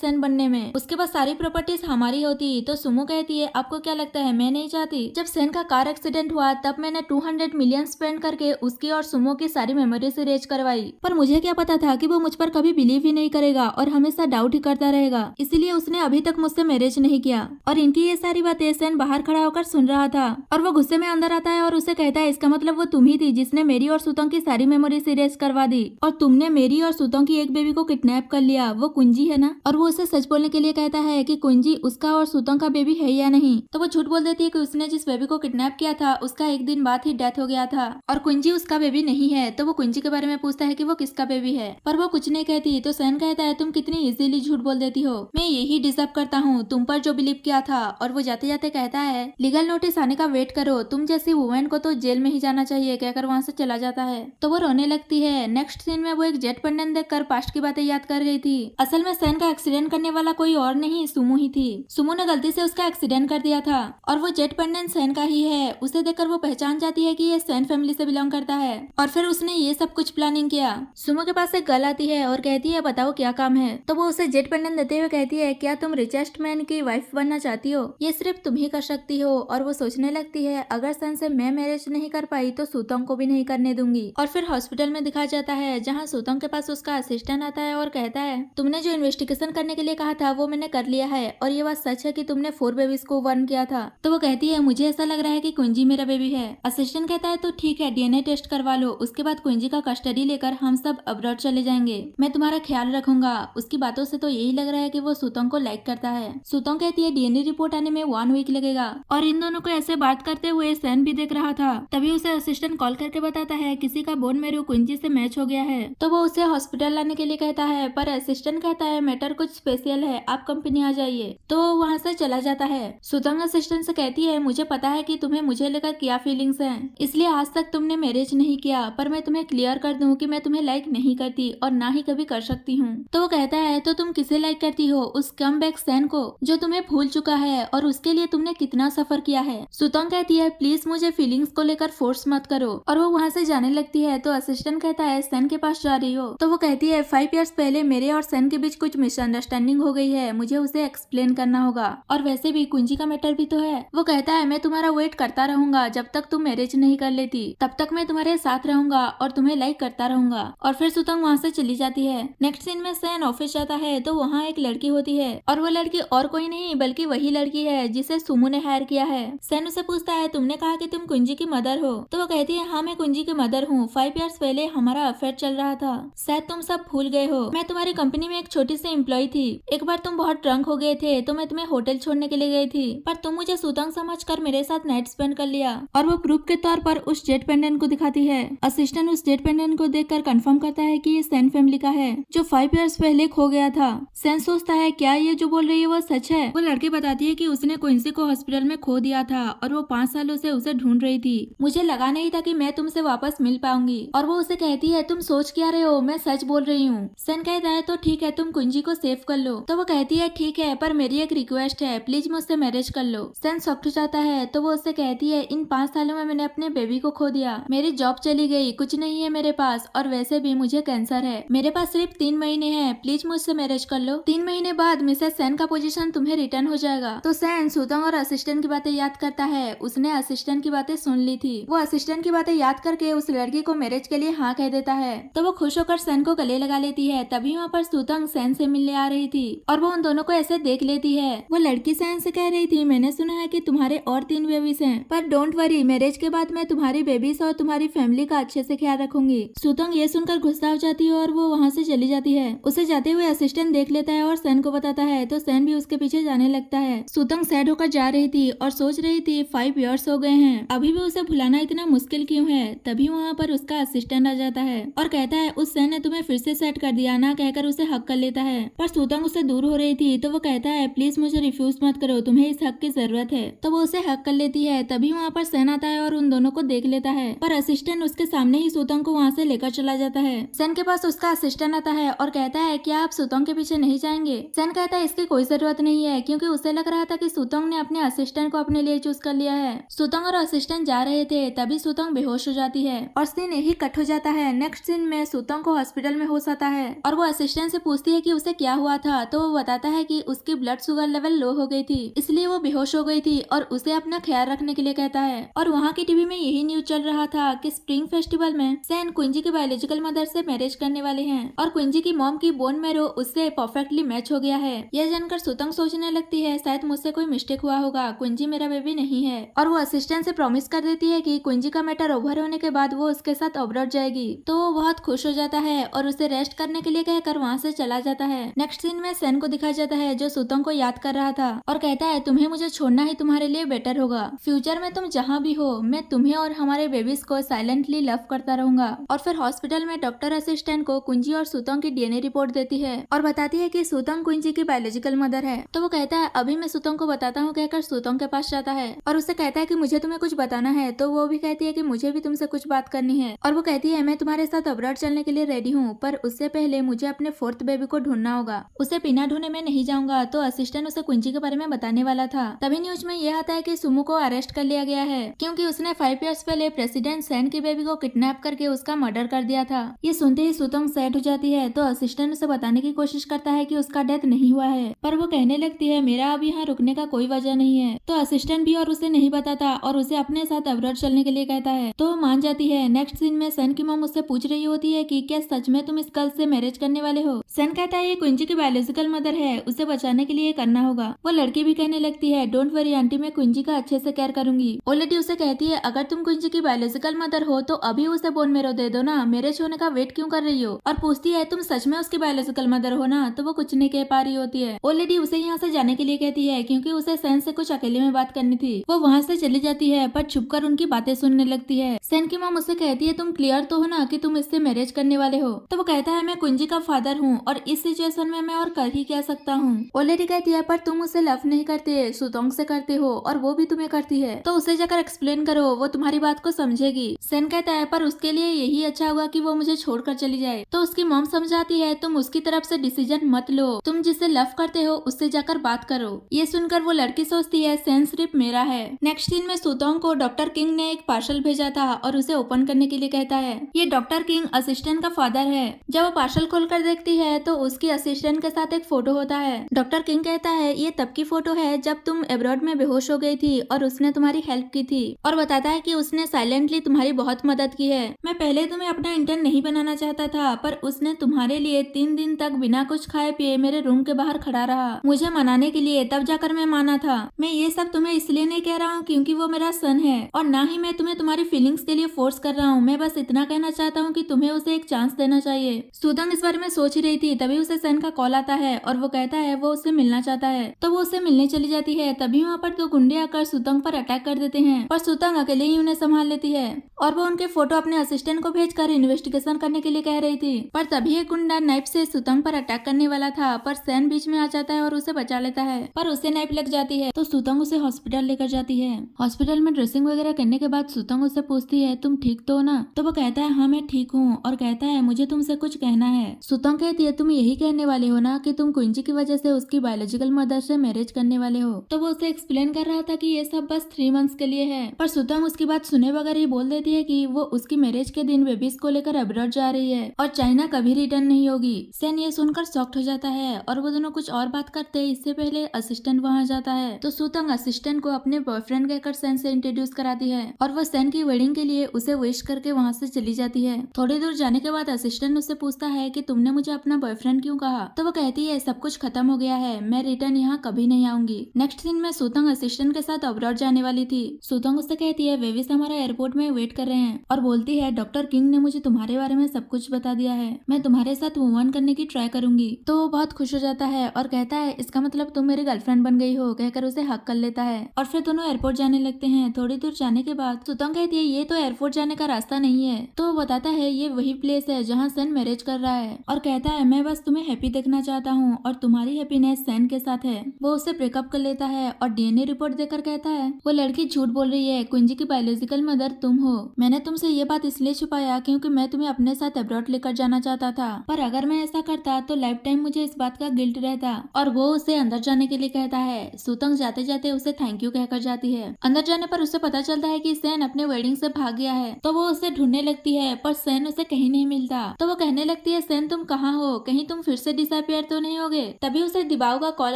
सेन बनने में, उसके बाद सारी प्रॉपर्टीज हमारी होती। तो सुमो कहती है आपको क्या लगता है मैं नहीं चाहती? जब सेन का कार एक्सीडेंट हुआ तब मैंने 200 मिलियन स्पेंड करके उसकी और सुमो की सारी मेमोरीज इरेज करवाई, पर मुझे क्या पता था कि वो मुझ पर कभी बिलीव ही नहीं करेगा और हमेशा डाउट ही करता रहेगा, इसीलिए उसने अभी तक मुझसे मैरिज नहीं किया। और इनकी ये सारी बातें सेन बाहर खड़ा होकर सुन रहा था और वो गुस्से में अंदर आता है और उसे कहता है इसका मतलब वो तुम ही थी जिसने मेरी और सुतों की सारी मेमोरीज इरेज करवा दी और तुमने मेरी और सुतों की एक बेबी को किडनैप कर लिया, वो कुंजी है ना? और वो उसे सच बोलने के लिए कहता है कि कुंजी उसका और सुतों का बेबी है या नहीं, तो वो झूठ बोल देती है कि उसने जिस बेबी को किडनैप किया था उसका एक दिन बाद ही डेथ हो गया था और कुंजी उसका बेबी नहीं है। तो वो कुंजी के बारे में पूछता है कि वो किसका बेबी है, पर वो कुछ नहीं कहती। तो सैन कहता है तुम कितनी इजीली झूठ बोल देती हो, मैं यही डिजर्व करता हूँ तुम पर जो बिलीव किया था। और वो जाते जाते कहता है लीगल नोटिस आने का वेट करो, तुम जैसी वुमेन को तो जेल में ही जाना चाहिए, कहकर वहाँ से चला जाता है। तो वो रोने लगती है। नेक्स्ट सीन में वो एक जेट पेंडेंट देखकर पास्ट की बातें याद कर रही थी। असल में सैन का एक्सीडेंट करने वाला कोई और नहीं सुमो ही थी। सुमो ने गलती से उसका एक्सीडेंट कर दिया था और वो जेट पेंडेंट सैन का ही है। उसे देखकर वो पहचान जाती है कि ये सैन फैमिली से बिलोंग करता है और फिर उसने ये सब कुछ प्लानिंग किया। सुमो के पास एक गर्ल आती है और कहती है बताओ क्या काम है। तो वो उसे जेट पेंडेंट देते हुए कहती है क्या तुम रिचेस्ट मैन की वाइफ बनना चाहती हो? ये सिर्फ तुम ही कर सकती हो। और वो सोचने लगती है अगर सैन से मैं मैरिज नहीं कर पाई तो सुतोंग को भी नहीं करने दूंगी। और फिर हॉस्पिटल में दिखाया जाता है जहाँ सुतोंग के पास उसका असिस्टेंट आता है और कहता है तुमने जो इन्वेस्टिगेशन करने के लिए कहा था वो मैंने कर लिया है और ये बात सच है कि तुमने 4 बेबीज को बर्न किया था। तो वो कहती है मुझे ऐसा लग रहा है कि कुंजी मेरा बेबी है। असिस्टेंट कहता है तो ठीक है डीएनए टेस्ट करवा लो, उसके बाद कुंजी का कस्टडी लेकर हम सब अब्रॉड चले जाएंगे, मैं तुम्हारा ख्याल रखूंगा। उसकी बातों से तो यही लग रहा है कि वो सुतोंग को लाइक करता है। सुतोंग कहती है डीएनए रिपोर्ट आने में 1 वीक लगेगा। और इन दोनों को ऐसे बात करते हुए सैन भी देख रहा था। तभी उसे असिस्टेंट कॉल करके बताता है किसी का बोन मैरो कुंजी से मैच हो गया है। तो वो उसे हॉस्पिटल लाने के लिए कहता है, पर असिस्टेंट कहता है मैटर कुछ स्पेशल है, आप कंपनी आ जाइए। तो वो वहाँ से चला जाता है। सुतोंग असिस्टेंट से कहती है मुझे पता है कि तुम्हें मुझे लेकर क्या फीलिंग्स हैं, इसलिए आज तक तुमने मैरिज नहीं किया, पर मैं तुम्हें क्लियर कर दूं कि मैं तुम्हें लाइक नहीं करती और ना ही कभी कर सकती हूँ। तो वो कहता है तो तुम किसे लाइक करती हो? उस कम बैक सैन को जो तुम्हें भूल चुका है और उसके लिए तुमने कितना सफर किया है। सुतोंग कहती है प्लीज मुझे फीलिंग्स को लेकर फोर्स मत करो और वो वहाँ से जाने लगती है। तो असिस्टेंट कहता है सैन के पास जा रही हो? तो वो कहती है 5 इयर्स पहले मेरे और सैन के बीच कुछ मिसअंडरस्टैंडिंग हो गई है, मुझे उसे एक्सप्लेन करना होगा और वैसे भी कुंजी का मैटर भी तो है। वो कहता है मैं तुम्हारा वेट करता रहूंगा जब तक तुम मैरिज नहीं कर लेती, तब तक मैं तुम्हारे साथ रहूंगा और तुम्हें लाइक करता रहूंगा। और फिर सुतोंग वहाँ से चली जाती है। नेक्स्ट सीन में सैन ऑफिस जाता है तो वहाँ एक लड़की होती है और वो लड़की और कोई नहीं बल्कि वही लड़की है जिसे सुमो ने हायर किया है। सैन उसे पूछता है तुमने कहा कि तुम कुंजी की मदर हो? तो वो कहती है हाँ मैं कुंजी की मदर हूँ, 5 इयर्स पहले हमारा अफेयर चल रहा था, शायद तुम सब भूल गए हो। मैं तुम्हारी कंपनी में एक छोटी सी एम्प्लॉय थी। एक बार तुम बहुत ड्रंक हो गए थे तो मैं तुम्हें होटल छोड़ने के लिए गई थी, पर तुम मुझे सुतोंग समझकर मेरे साथ नाइट स्पेंड कर लिया। और वो प्रूफ के तौर पर उस जेट पेंडेंट को दिखाती है। असिस्टेंट उस जेट पेंडेंट को देखकर कंफर्म करता है कि ये सैन फैमिली का है जो 5 इयर्स पहले खो गया था। सैन सोचता है क्या ये जो बोल रही है वो सच है। वो लड़की बताती है कि उसने क्विंसी को हॉस्पिटल में खो दिया था और वो 5 सालों से उसे ढूंढ रही थी। मुझे लगा नहीं था कि मैं तुमसे वापस मिल पाऊंगी। और वो उसे कहती है तुम सोच क्या रहे हो, मैं सच बोल रही हूँ। सैन कहता है तो ठीक है तुम कुंजी को सेव कर लो। तो वो कहती है ठीक है पर मेरी एक रिक्वेस्ट है, प्लीज मुझसे मैरिज कर लो। सैन शॉक्ड हो जाता है। तो वो उससे कहती है इन 5 सालों में मैंने अपने बेबी को खो दिया, मेरी जॉब चली गई, कुछ नहीं है मेरे पास और वैसे भी मुझे कैंसर है, मेरे पास सिर्फ 3 महीने हैं, प्लीज मुझसे मैरिज कर लो। 3 महीने बाद मिसेस सैन का पोजीशन तुम्हें रिटर्न हो जाएगा। तो सैन सुतोंग और असिस्टेंट की बातें याद करता है। उसने असिस्टेंट की बातें सुन ली थी। वो असिस्टेंट की बातें याद करके उस लड़की को मैरिज के लिए हाँ कह देता है। तो वो खुश होकर सैन को गले लगा लेती है। तभी वहाँ पर सुतोंग सैन से मिलने आ रही थी और वो उन दोनों को ऐसे देख लेती है। वो लड़की सैन से कह रही थी मैंने सुना है कि तुम्हारे और 3 बेबीज हैं, पर डोंट वरी, मैरिज के बाद मैं तुम्हारी बेबीज और तुम्हारी फैमिली का अच्छे से ख्याल रखूंगी। सुतोंग ये सुनकर गुस्सा हो जाती है और वो वहाँ से चली जाती है। उसे जाते हुए असिस्टेंट देख लेता है और सैन को बताता है तो सैन भी उसके पीछे जाने लगता है। सुतोंग सैड होकर जा रही थी और सोच रही थी 5 इयर्स हो गए हैं, अभी भी उसे भुलाना इतना मुश्किल क्यों है। तभी वहाँ पर उसका असिस्टेंट आ जाता है और कहता है उस सैन ने तुम्हें फिर से सेट कर दिया ना, कहकर उसे हक कर लेता है। पर सुतोंग उससे दूर हो रही थी तो वो कहता है प्लीज मुझे रिफ्यूज मत करो, तुम्हें इस हक की जरूरत है। तो वो उसे हक कर लेती है। तभी वहाँ पर सैन आता है और उन दोनों को देख लेता है, पर असिस्टेंट उसके सामने सामने ही सुतंग को वहाँ से लेकर चला जाता है। सेन के पास उसका असिस्टेंट आता है और कहता है क्या आप सुतंग के पीछे नहीं जाएंगे। सेन कहता है इसकी कोई जरूरत नहीं है, क्योंकि उसे लग रहा था कि सुतंग ने अपने असिस्टेंट को अपने लिए चूज कर लिया है। सुतंग और असिस्टेंट जा रहे थे, तभी सुतंग बेहोश हो जाती है और सीन यही कट हो जाता है। नेक्स्ट सीन में सुतंग को हॉस्पिटल में होश आता है और वो असिस्टेंट से पूछती है कि उसे क्या हुआ था, तो वो बताता है कि उसकी ब्लड शुगर लेवल लो हो गई थी, इसलिए वो बेहोश हो गई थी और उसे अपना ख्याल रखने के लिए कहता है। और वहाँ की टीवी में यही न्यूज चल रहा था कि स्प्रिंग फेस्टिवल में सैन क्विंजी की बायोलॉजिकल मदर से मैरिज करने वाले हैं और क्विंजी की मॉम की बोन मैरो उससे परफेक्टली मैच हो गया है। यह जानकर सुतंग सोचने लगती है शायद मुझसे कोई मिस्टेक हुआ होगा, क्विंजी मेरा बेबी नहीं है। और वो असिस्टेंट से प्रॉमिस कर देती है कि क्विंजी का मैटर ओवर होने के बाद वो उसके साथ अब्रॉड जाएगी। तो वो बहुत खुश हो जाता है और उसे रेस्ट करने के लिए कहकर वहाँ से चला जाता है। नेक्स्ट सीन में सैन को दिखाया जाता है जो सुतंग को याद कर रहा था और कहता है तुम्हें मुझे छोड़ना ही तुम्हारे लिए बेटर होगा। फ्यूचर में तुम जहाँ भी हो मैं तुम्हें और हमारे बेबीज को साइलेंटली लव करता रहूंगा। और फिर हॉस्पिटल में डॉक्टर असिस्टेंट को कुंजी और सुतंग की डीएनए रिपोर्ट देती है और बताती है कि सुतंग कुंजी की बायोलॉजिकल मदर है। तो वो कहता है अभी मैं सुतंग को बताता हूँ कहकर सुतंग के पास जाता है और उससे कहता है कि मुझे तुम्हें कुछ बताना है। तो वो भी कहती है कि मुझे भी तुमसे कुछ बात करनी है और वो कहती है मैं तुम्हारे साथ अब्रॉड चलने के लिए रेडी हूँ, पर उससे पहले मुझे अपने 4th बेबी को ढूंढना होगा, उसे बिना ढूंढे मैं नहीं जाऊंगा। तो असिस्टेंट उसे कुंजी के बारे में बताने वाला था, तभी न्यूज में यह आता है कि सुमो को अरेस्ट कर लिया गया है क्योंकि उसने 5 इयर्स पहले प्रेसिडेंट सैन की बेबी को किडनैप करके उसका मर्डर कर दिया था। ये सुनते ही सुतंग सैड हो जाती है। तो असिस्टेंट उसे बताने की कोशिश करता है कि उसका डेथ नहीं हुआ है, पर वो कहने लगती है मेरा अब यहाँ रुकने का कोई वजह नहीं है। तो असिस्टेंट भी और उसे नहीं बताता और उसे अपने साथ अब्रॉड चलने के लिए कहता है, तो वो मान जाती है। नेक्स्ट सीन में सैन की मॉम उससे पूछ रही होती है कि क्या सच में तुम इस गर्ल से मैरिज करने वाले हो। सैन कहता है ये क्विंजी की बायोलॉजिकल मदर है, उसे बचाने के लिए करना होगा। वो लड़की भी कहने लगती है डोंट वरी आंटी, मैं क्विंजी का अच्छे से केयर करूंगी। ऑलरेडी उसे कहती है अगर तुम क्विंजी की बायोलॉजिकल मदर हो तो अभी उसे बोन मैरो दे दो ना, मैरिज होने का वेट क्यों कर रही हो। और पूछती है तुम सच में उसकी बायोलॉजिकल मदर हो ना, तो वो कुछ नहीं कह पा रही होती है। ऑलरेडी उसे यहाँ से जाने के लिए कहती है क्योंकि उसे सैन से कुछ अकेले में बात करनी थी। वो वहाँ से चली जाती है पर छुपकर उनकी बातें सुनने लगती है। सैन की मॉम उससे कहती है तुम क्लियर तो हो ना कि तुम इससे मैरिज करने वाले हो। तो वो कहता है मैं कुंजी का फादर हूँ और इस सिचुएशन में मैं और कर ही क्या सकता हूँ। ऑलरेडी कहती है पर तुम उसे लव नहीं करते, सुतोंग से करते हो और वो भी तुम्हें करती है, तो उसे जाकर एक्सप्लेन करो, वो तुम्हारी बात को समझेगी। सैन कहता है पर उसके लिए यही अच्छा होगा कि वो मुझे छोड़कर चली जाए। तो उसकी मॉम समझाती है तुम उसकी तरफ से डिसीजन मत लो, तुम जिसे लव करते हो उससे जाकर बात करो। ये सुनकर वो लड़की सोचती है सैन सिर्फ मेरा है। नेक्स्ट सीन में सुतोंग को डॉक्टर किंग ने एक पार्सल भेजा था और उसे ओपन करने के लिए कहता है। ये डॉक्टर किंग असिस्टेंट का फादर है। जब वो पार्सल खोलकर देखती है तो उसकी असिस्टेंट के साथ एक फोटो होता है। डॉक्टर किंग कहता है ये तब की फोटो है जब तुम अब्रॉड में बेहोश हो गई थी और उसने तुम्हारी हेल्प की थी, और बताता है कि उसने साइलेंटली तुम्हारी बहुत मदद की है। मैं पहले तुम्हें अपना इंटर्न नहीं बनाना चाहता था, पर उसने तुम्हारे लिए 3 दिन तक बिना कुछ खाए पिए मेरे रूम के बाहर खड़ा रहा मुझे मनाने के लिए, तब जाकर मैं माना था। मैं ये सब तुम्हें इसलिए नहीं कह रहा हूँ क्योंकि वो मेरा सन है और ना ही मैं तुम्हें तुम्हारी फीलिंग्स के लिए फोर्स कर रहा हूँ। मैं बस इतना कहना चाहता हूँ कि तुम्हें उसे एक चांस देना चाहिए। सुतंग इस बारे में सोच रही थी, तभी उसे सन का कॉल आता है और वो कहता है वो उससे मिलना चाहता है। तो वो उससे मिलने चली जाती है। तभी वहाँ पर 2 गुंडे आकर सुतंग पर अटैक कर देते हैं, पर सुतंग अकेले ही उन्हें संभाल लेती है और वो उनके फोटो अपने असिस्टेंट को भेजकर इन्वेस्टिगेशन करने के लिए कह रही थी। पर तभी एक गुंडा नाइफ से सुतंग पर अटैक करने वाला था, पर सैन बीच में आ जाता है और उसे बचा लेता है, पर उसे नाइफ लग जाती है। तो सुतंग उसे हॉस्पिटल लेकर जाती है। हॉस्पिटल में ड्रेसिंग वगैरह करने के बाद सुतंग उससे पूछती है तुम ठीक तो हो ना। तो वो कहता है हाँ मैं ठीक हूँ और कहता है मुझे तुमसे कुछ कहना है। सुतंग कहती है तुम यही कहने वाले हो ना कि तुम कुंजी की वजह से उसकी बायोलॉजिकल मदर से मैरिज करने वाले हो। तो वो उसे एक्सप्लेन कर रहा था कि ये सब बस 3 मंथ्स के लिए है, पर सुतंग उसकी बात सुने बगैर ही बोल देती है कि वो उसकी मैरिज के दिन बेबीज को लेकर अब्रॉड जा रही है और चाइना कभी रिटर्न नहीं होगी। सैन ये सुनकर शॉक्ड हो जाता है और वो दोनों कुछ और बात करते हैं। इससे पहले असिस्टेंट वहाँ जाता है तो सुतंग असिस्टेंट को अपने बॉयफ्रेंड कहकर सैन से इंट्रोड्यूस कराती है और वो सैन की वेडिंग के लिए उसे विश करके वहाँ से चली जाती है। थोड़ी दूर जाने के बाद असिस्टेंट उससे पूछता है कि तुमने मुझे अपना बॉयफ्रेंड क्यों कहा। तो वो कहती है सब कुछ खत्म हो गया है, मैं रिटर्न यहाँ कभी नहीं आऊंगी। नेक्स्ट सीन में सुतंग असिस्टेंट के साथ अब्रॉड जाने वाली थी। सुतंग उससे कहती है वेविस हमारा एयरपोर्ट में वेट कर रहे हैं और बोलती है डॉक्टर किंग ने मुझे तुम्हारे बारे में सब कुछ बता दिया है, मैं तुम्हारे साथ मूव ऑन करने की ट्राई करूंगी। तो वो बहुत खुश हो जाता है और कहता है इसका मतलब तुम मेरी गर्लफ्रेंड बन गई हो, कहकर उसे हक कर लेता है और फिर दोनों एयरपोर्ट जाने लगते हैं। थोड़ी दूर जाने के बाद सुतंग कहती है ये तो एयरपोर्ट जाने का रास्ता नहीं है। तो वो बताता है ये वही प्लेस है जहाँ सैन मैरिज कर रहा है और कहता है मैं बस तुम्हें हैप्पी देखना चाहता हूँ और तुम्हारी हैप्पीनेस सैन के साथ है। वो उससे ब्रेकअप कर लेता है और डीएनए रिपोर्ट देकर कहता है वो लड़की झूठ बोल रही है, कुंजी की बायोलॉजिकल मदर तुम हो। मैंने तुमसे ये ये बात इसलिए छुपाया क्योंकि मैं तुम्हें अपने साथ अब्रॉड लेकर जाना चाहता था, पर अगर मैं ऐसा करता तो लाइफ टाइम मुझे इस बात का गिल्ट रहता। और वो उसे अंदर जाने के लिए कहता है। सुतंग जाते जाते उसे थैंक यू कहकर जाती है। अंदर जाने पर उसे पता चलता है कि सैन अपने वेडिंग से भाग गया है, तो वो उसे ढूंढने लगती है, पर सैन उसे कहीं नहीं मिलता। तो वो कहने लगती है, सैन तुम कहाँ हो, कहीं तुम फिर से डिसअपियर तो नहीं होगे। तभी उसे दिबाओ का कॉल